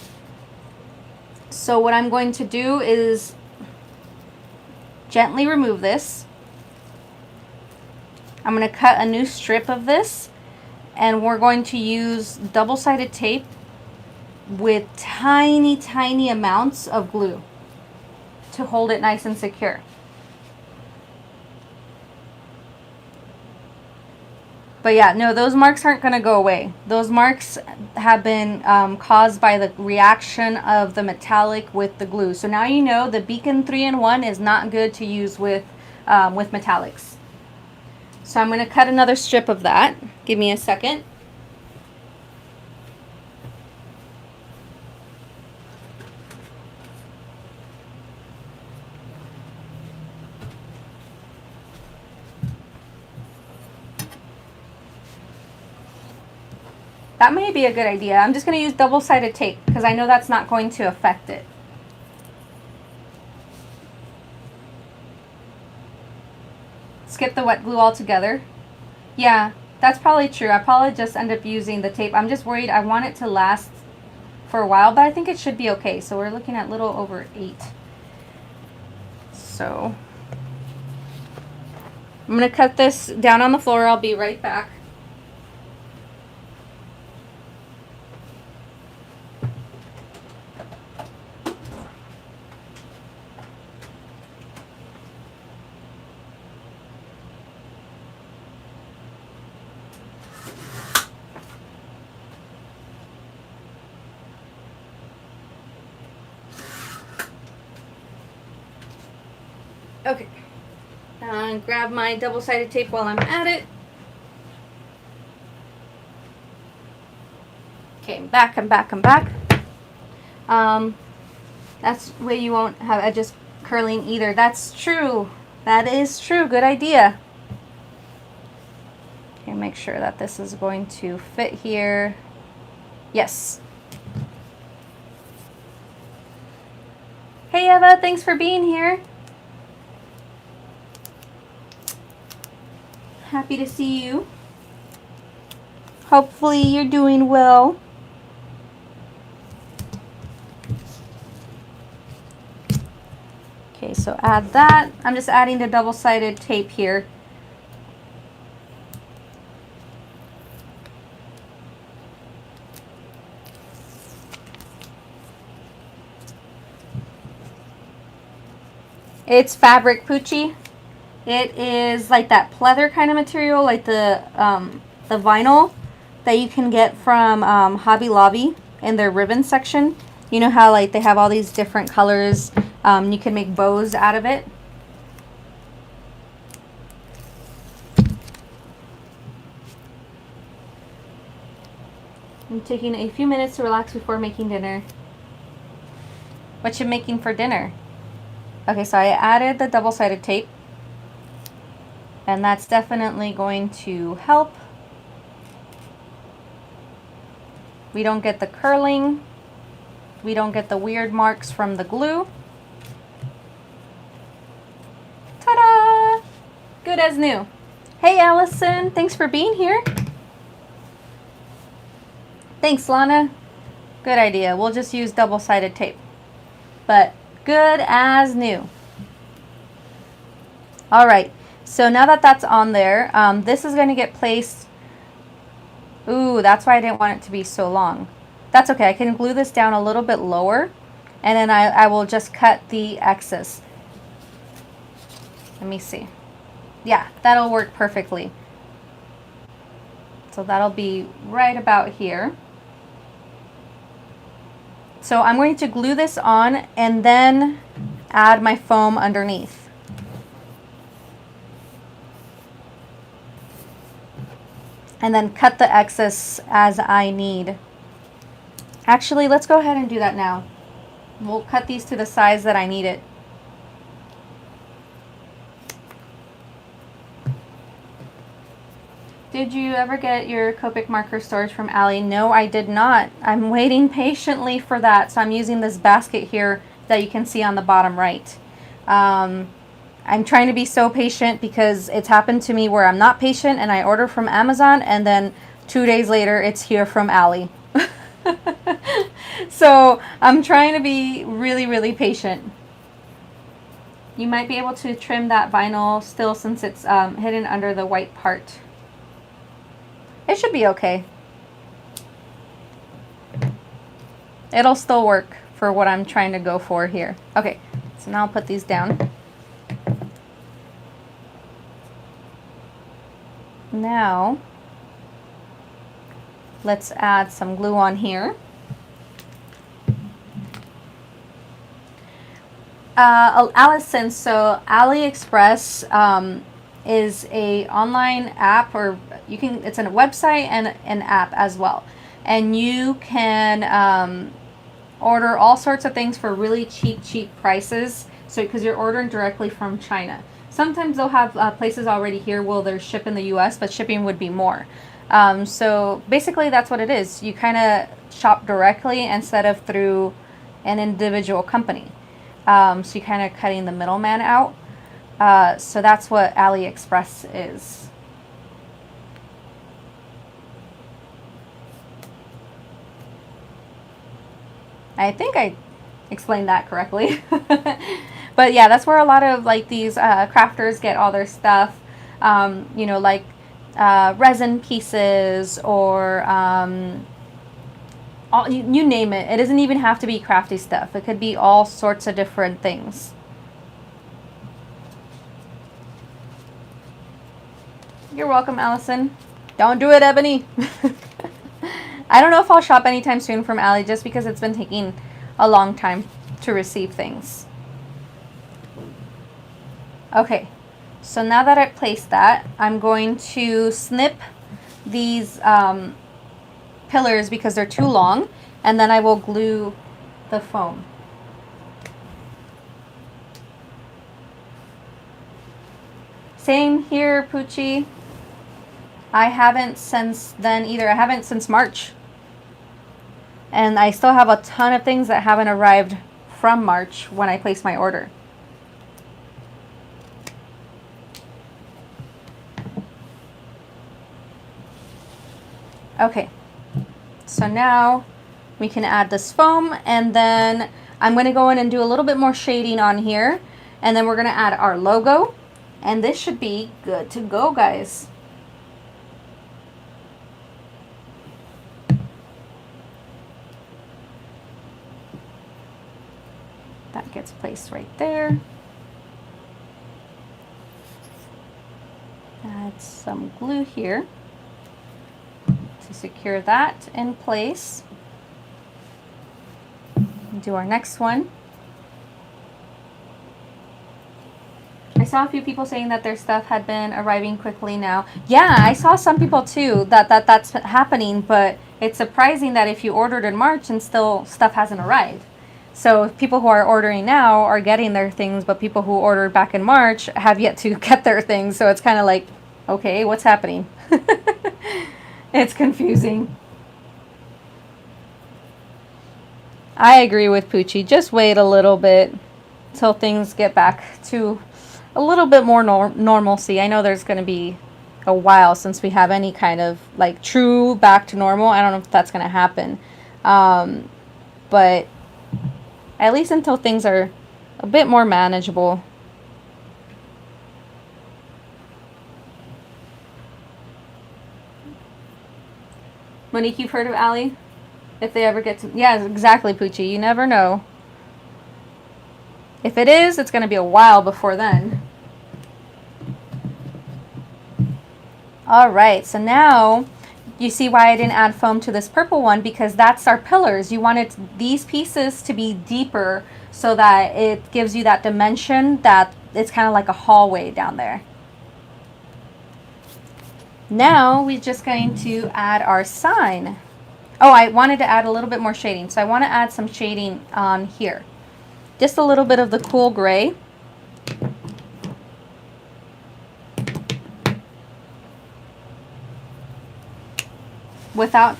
So what I'm going to do is gently remove this. I'm going to cut a new strip of this, and we're going to use double-sided tape with tiny, tiny amounts of glue to hold it nice and secure. But yeah, no, those marks aren't going to go away. Those marks have been caused by the reaction of the metallic with the glue. So now you know the Beacon 3-in-1 is not good to use with metallics. So I'm going to cut another strip of that. Give me a second. That may be a good idea. I'm just going to use double-sided tape because I know that's not going to affect it. Skip the wet glue altogether. Yeah, that's probably true. I probably just end up using the tape. I'm just worried. I want it to last for a while, but I think it should be okay. So we're looking at a little over 8. So I'm going to cut this down on the floor. I'll be right back. Okay, grab my double-sided tape while I'm at it. Okay, I'm back, I'm back, I'm back. That's way you won't have edges curling either. That's true. That is true. Good idea. Okay, make sure that this is going to fit here. Yes. Hey Eva, thanks for being here. Happy to see you. Hopefully you're doing well. Okay, so add that. I'm just adding the double-sided tape here. It's fabric, Poochie. It is like that pleather kind of material, like the vinyl that you can get from Hobby Lobby in their ribbon section. You know how like they have all these different colors. You can make bows out of it. I'm taking a few minutes to relax before making dinner. What you making for dinner? Okay, so I added the double-sided tape. And that's definitely going to help. We don't get the curling. We don't get the weird marks from the glue. Ta-da! Good as new. Hey Allison, thanks for being here. Thanks Lana. Good idea. We'll just use double-sided tape. But good as new. All right. So now that that's on there, this is going to get placed. Ooh, that's why I didn't want it to be so long. That's okay. I can glue this down a little bit lower, and then I will just cut the excess. Let me see. Yeah, that'll work perfectly. So that'll be right about here. So I'm going to glue this on and then add my foam underneath. And then cut the excess as I need. Actually, let's go ahead and do that now. We'll cut these to the size that I need it. Did you ever get your Copic marker storage from Allie? No, I did not. I'm waiting patiently for that. So I'm using this basket here that you can see on the bottom right. I'm trying to be so patient because it's happened to me where I'm not patient and I order from Amazon and then 2 days later it's here from Allie. So I'm trying to be really, really patient. You might be able to trim that vinyl still since it's hidden under the white part. It should be okay. It'll still work for what I'm trying to go for here. Okay, so now I'll put these down. Now, let's add some glue on here. Allison, so AliExpress is a online app, or it's a website and an app as well. And you can order all sorts of things for really cheap prices. So because you're ordering directly from China. Sometimes they'll have places already here where they're shipped in the US, but shipping would be more. So basically that's what it is. You kind of shop directly instead of through an individual company. So you're kind of cutting the middleman out. So that's what AliExpress is. I think I explained that correctly. But yeah, that's where a lot of like these crafters get all their stuff. You know, like resin pieces or you name it. It doesn't even have to be crafty stuff. It could be all sorts of different things. You're welcome, Allison. Don't do it, Ebony. I don't know if I'll shop anytime soon from Ali just because it's been taking a long time to receive things. Okay, so now that I've placed that, I'm going to snip these pillars because they're too long, and then I will glue the foam. Same here, Poochie. I haven't since then either. I haven't since March. And I still have a ton of things that haven't arrived from March when I placed my order. Okay, so now we can add this foam, and then I'm going to go in and do a little bit more shading on here, and then we're going to add our logo, and this should be good to go, guys. That gets placed right there. Add some glue here to secure that in place. Do our next one. I saw a few people saying that their stuff had been arriving quickly now. Yeah, I saw some people too that's happening, but it's surprising that if you ordered in March and still stuff hasn't arrived. So people who are ordering now are getting their things, but people who ordered back in March have yet to get their things. So it's kind of like, okay, what's happening? It's confusing. I agree with Poochie. Just wait a little bit till things get back to a little bit more normalcy. I know there's going to be a while since we have any kind of like true back to normal. I don't know if that's going to happen. But at least until things are a bit more manageable. Monique, you've heard of Allie? If they ever get to... Yeah, exactly, Poochie. You never know. If it is, it's going to be a while before then. Alright, so now you see why I didn't add foam to this purple one, because that's our pillars. You wanted these pieces to be deeper so that it gives you that dimension that it's kind of like a hallway down there. Now we're just going to add our sign. Oh, I wanted to add a little bit more shading. So I want to add some shading on here. Just a little bit of the cool gray. Without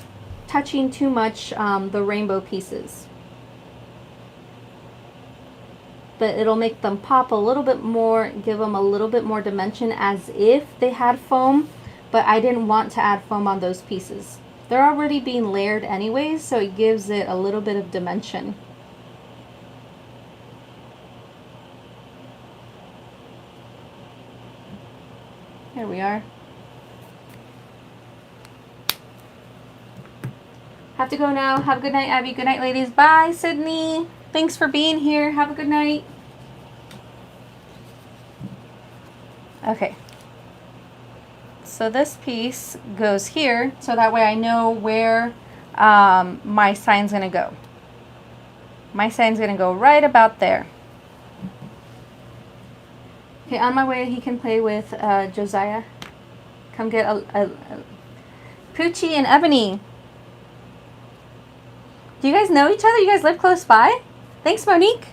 touching too much the rainbow pieces. But it'll make them pop a little bit more, give them a little bit more dimension as if they had foam. But I didn't want to add foam on those pieces. They're already being layered anyways, so it gives it a little bit of dimension. Here we are. Have to go now. Have a good night, Abby. Good night, ladies. Bye, Sydney. Thanks for being here. Have a good night. Okay. So this piece goes here, so that way I know where my sign's going to go. My sign's going to go right about there. Okay, on my way he can play with Josiah. Come get a Poochie and Ebony. Do you guys know each other? You guys live close by? Thanks, Monique.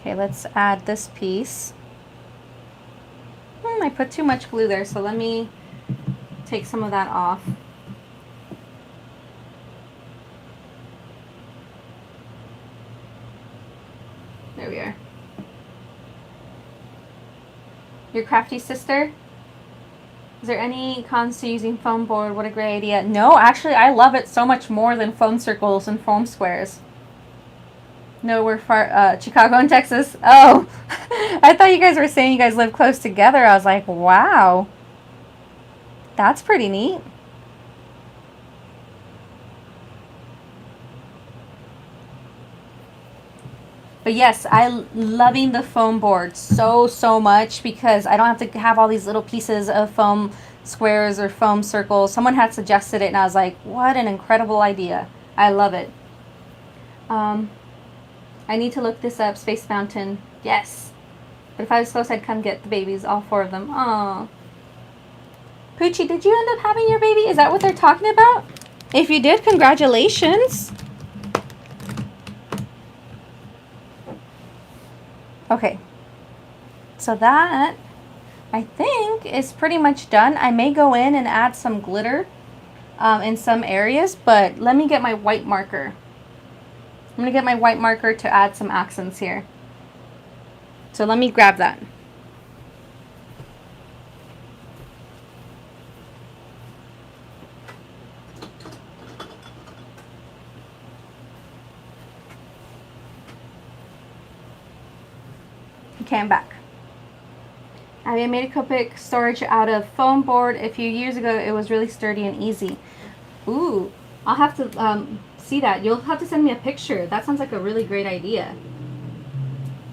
Okay, let's add this piece. I put too much glue there, so let me take some of that off. There we are. Your crafty sister? Is there any cons to using foam board? What a great idea. No, actually, I love it so much more than foam circles and foam squares. No, we're far, Chicago and Texas. Oh, I thought you guys were saying you guys live close together. I was like, wow. That's pretty neat. But yes, I'm loving the foam board so much because I don't have to have all these little pieces of foam squares or foam circles. Someone had suggested it and I was like, what an incredible idea. I love it. I need to look this up. Space Mountain. Yes. But if I was close, I'd come get the babies, all 4 of them. Aww. Poochie, did you end up having your baby? Is that what they're talking about? If you did, congratulations. Okay. So that, I think, is pretty much done. I may go in and add some glitter in some areas, but let me get my white marker. I'm going to get my white marker to add some accents here. So let me grab that. Okay, I'm back. I made a Copic storage out of foam board. A few years ago, it was really sturdy and easy. Ooh, I'll have to see that. You'll have to send me a picture. That sounds like a really great idea.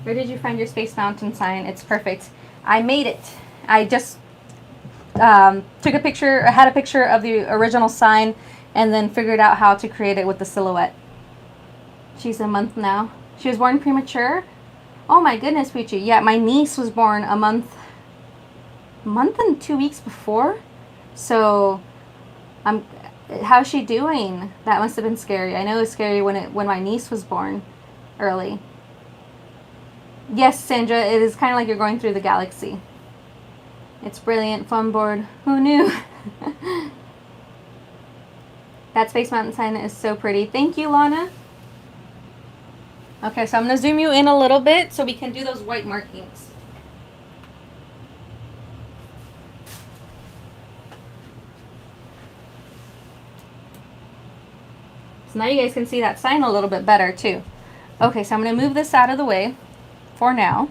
Where did you find your Space Mountain sign? It's perfect. I made it. I just took a picture, or had a picture of the original sign, and then figured out how to create it with the silhouette. She's a month now. She was born premature. Oh my goodness, Poochie. Yeah, my niece was born a month and 2 weeks before. So, how's she doing? That must have been scary. I know it was scary when my niece was born early. Yes, Sandra, it is kind of like you're going through the galaxy. It's brilliant. Foam board. Who knew? That Space Mountain sign is so pretty. Thank you, Lana. Okay, so I'm going to zoom you in a little bit so we can do those white markings. So now you guys can see that sign a little bit better too. Okay, so I'm going to move this out of the way for now.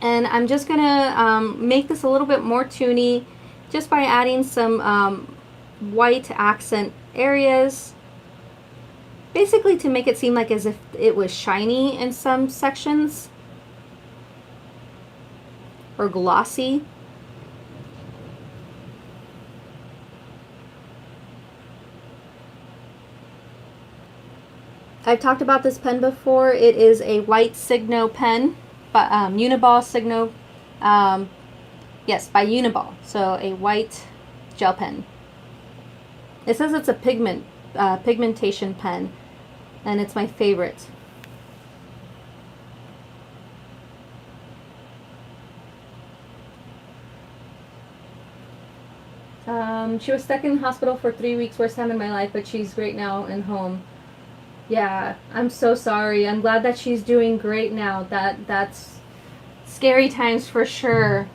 And I'm just going to make this a little bit more toony just by adding some white accent areas. Basically to make it seem like as if it was shiny in some sections. Or glossy. I've talked about this pen before. It is a white Signo pen, but Uniball Signo, yes, by Uniball. So a white gel pen. It says it's a pigmentation pen, and it's my favorite. She was stuck in the hospital for 3 weeks, worst time in my life, but she's great now and home. Yeah, I'm so sorry. I'm glad that she's doing great now. That's scary times for sure.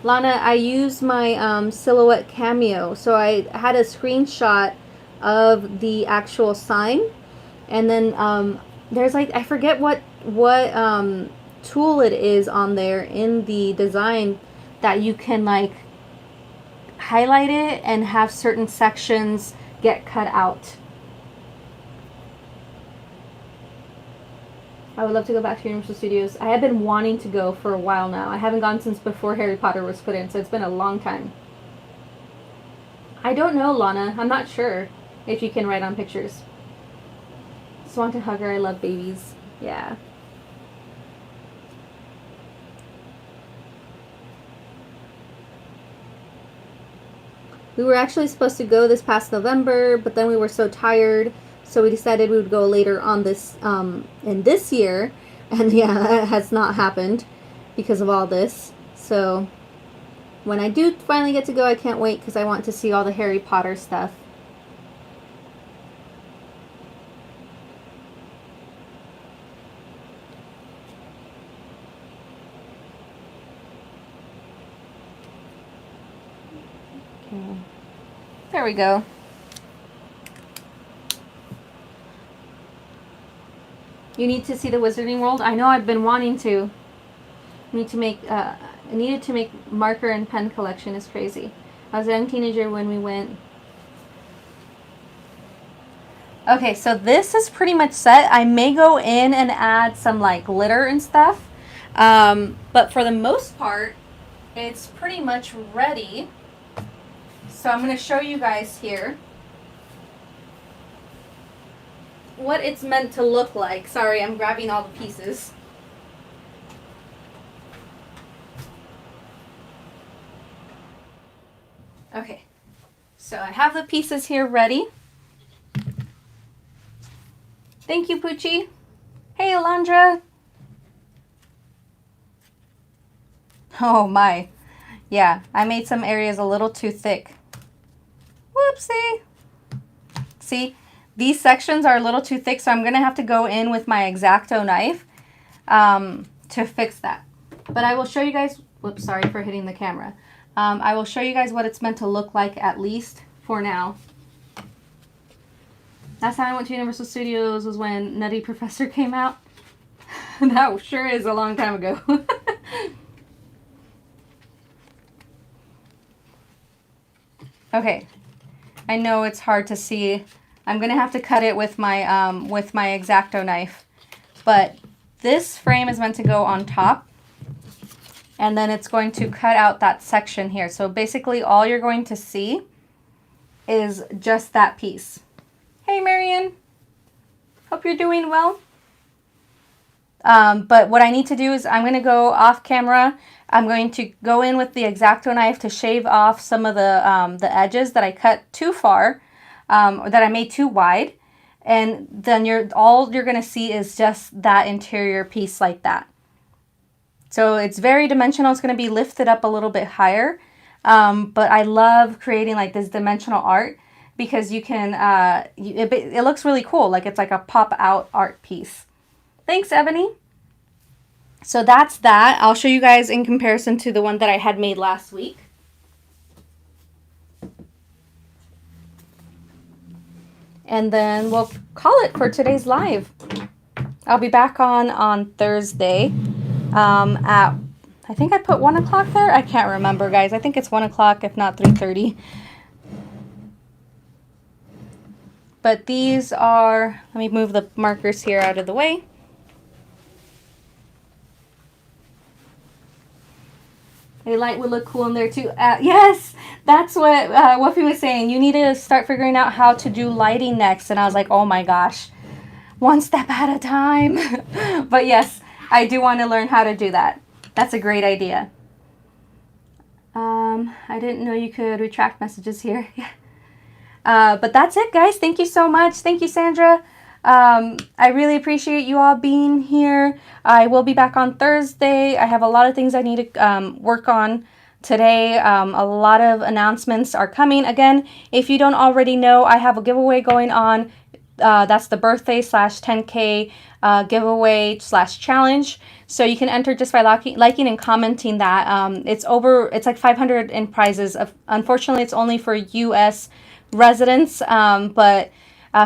Lana, I used my Silhouette Cameo. So I had a screenshot of the actual sign. And then there's like, I forget what tool it is on there in the design that you can like highlight it and have certain sections get cut out. I would love to go back to Universal Studios. I have been wanting to go for a while now. I haven't gone since before Harry Potter was put in, so it's been a long time. I don't know, Lana. I'm not sure if you can write on pictures. Just want to hug her. I love babies. Yeah. We were actually supposed to go this past November, but then we were so tired, so we decided we would go later on this in this year, and yeah, that has not happened because of all this. So when I do finally get to go, I can't wait because I want to see all the Harry Potter stuff. Okay. There we go. You need to see the Wizarding World? I know, I've been wanting to. I needed to make marker and pen collection. Is crazy. I was a young teenager when we went. Okay, so this is pretty much set. I may go in and add some like glitter and stuff. But for the most part, it's pretty much ready. So I'm going to show you guys here. what it's meant to look like. Sorry, I'm grabbing all the pieces. Okay, so I have the pieces here ready. Thank you, Poochie. Hey, Alondra. Oh my. Yeah, I made some areas a little too thick. Whoopsie. See, these sections are a little too thick, so I'm going to have to go in with my X-Acto knife to fix that. But I will show you guys, whoops, sorry for hitting the camera. I will show you guys what it's meant to look like, at least for now. Last time I went to Universal Studios was when Nutty Professor came out. That sure is a long time ago. Okay, I know it's hard to see. I'm gonna have to cut it with my X-Acto knife. But this frame is meant to go on top, and then it's going to cut out that section here. So basically all you're going to see is just that piece. Hey Marion, hope you're doing well. But what I need to do is I'm going to go off camera. I'm going to go in with the X-Acto knife to shave off some of the edges that I cut too far, or that I made too wide. And then all you're going to see is just that interior piece like that. So it's very dimensional. It's going to be lifted up a little bit higher. But I love creating like this dimensional art because you can, it looks really cool. Like it's like a pop out art piece. Thanks, Ebony. So that's that. I'll show you guys in comparison to the one that I had made last week. And then we'll call it for today's live. I'll be back on Thursday at, I think I put 1 o'clock there. I can't remember, guys. I think it's 1 o'clock, if not 3:30. But these are, let me move the markers here out of the way. A light would look cool in there too. Yes, that's what Wuffy was saying. You need to start figuring out how to do lighting next. And I was like, oh my gosh, one step at a time. But yes, I do want to learn how to do that. That's a great idea. I didn't know you could retract messages here. But that's it, guys. Thank you so much. Thank you, Sandra. I really appreciate you all being here. I will be back on Thursday. I have a lot of things I need to work on today. A lot of announcements are coming. Again, if you don't already know, I have a giveaway going on. That's the birthday / 10K giveaway / challenge. So you can enter just by liking and commenting that. It's like 500 in prizes. Unfortunately, it's only for U.S. residents, but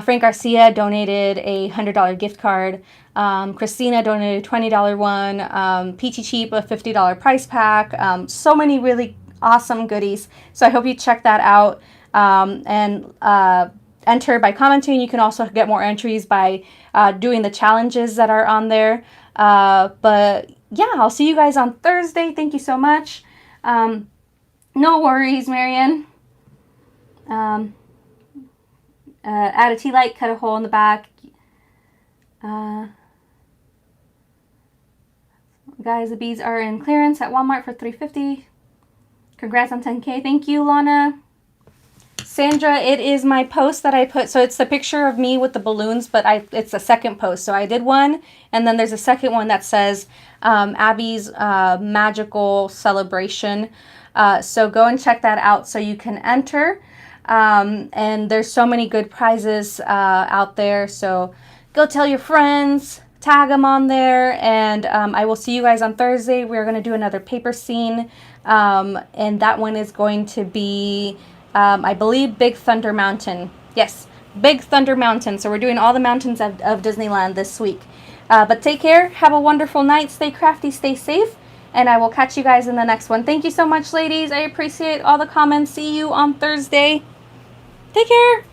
Frank Garcia donated a $100 gift card. Christina donated a $20 one. Peachy Cheap a $50 prize pack. So many really awesome goodies. So I hope you check that out and enter by commenting. You can also get more entries by doing the challenges that are on there. But yeah, I'll see you guys on Thursday. Thank you so much. No worries, Marianne. Add a tea light, cut a hole in the back. Guys, the beads are in clearance at Walmart for $3.50. Congrats on 10K. Thank you, Lana. Sandra, it is my post that I put. So it's the picture of me with the balloons, but it's the second post. So I did one, and then there's a second one that says Abby's magical celebration. So go and check that out so you can enter. And there's so many good prizes out there. So go tell your friends, tag them on there, and I will see you guys on Thursday. We're going to do another paper scene, and that one is going to be, I believe, Big Thunder Mountain. Yes, Big Thunder Mountain. So we're doing all the mountains of Disneyland this week. But take care. Have a wonderful night. Stay crafty. Stay safe. And I will catch you guys in the next one. Thank you so much, ladies. I appreciate all the comments. See you on Thursday. Take care.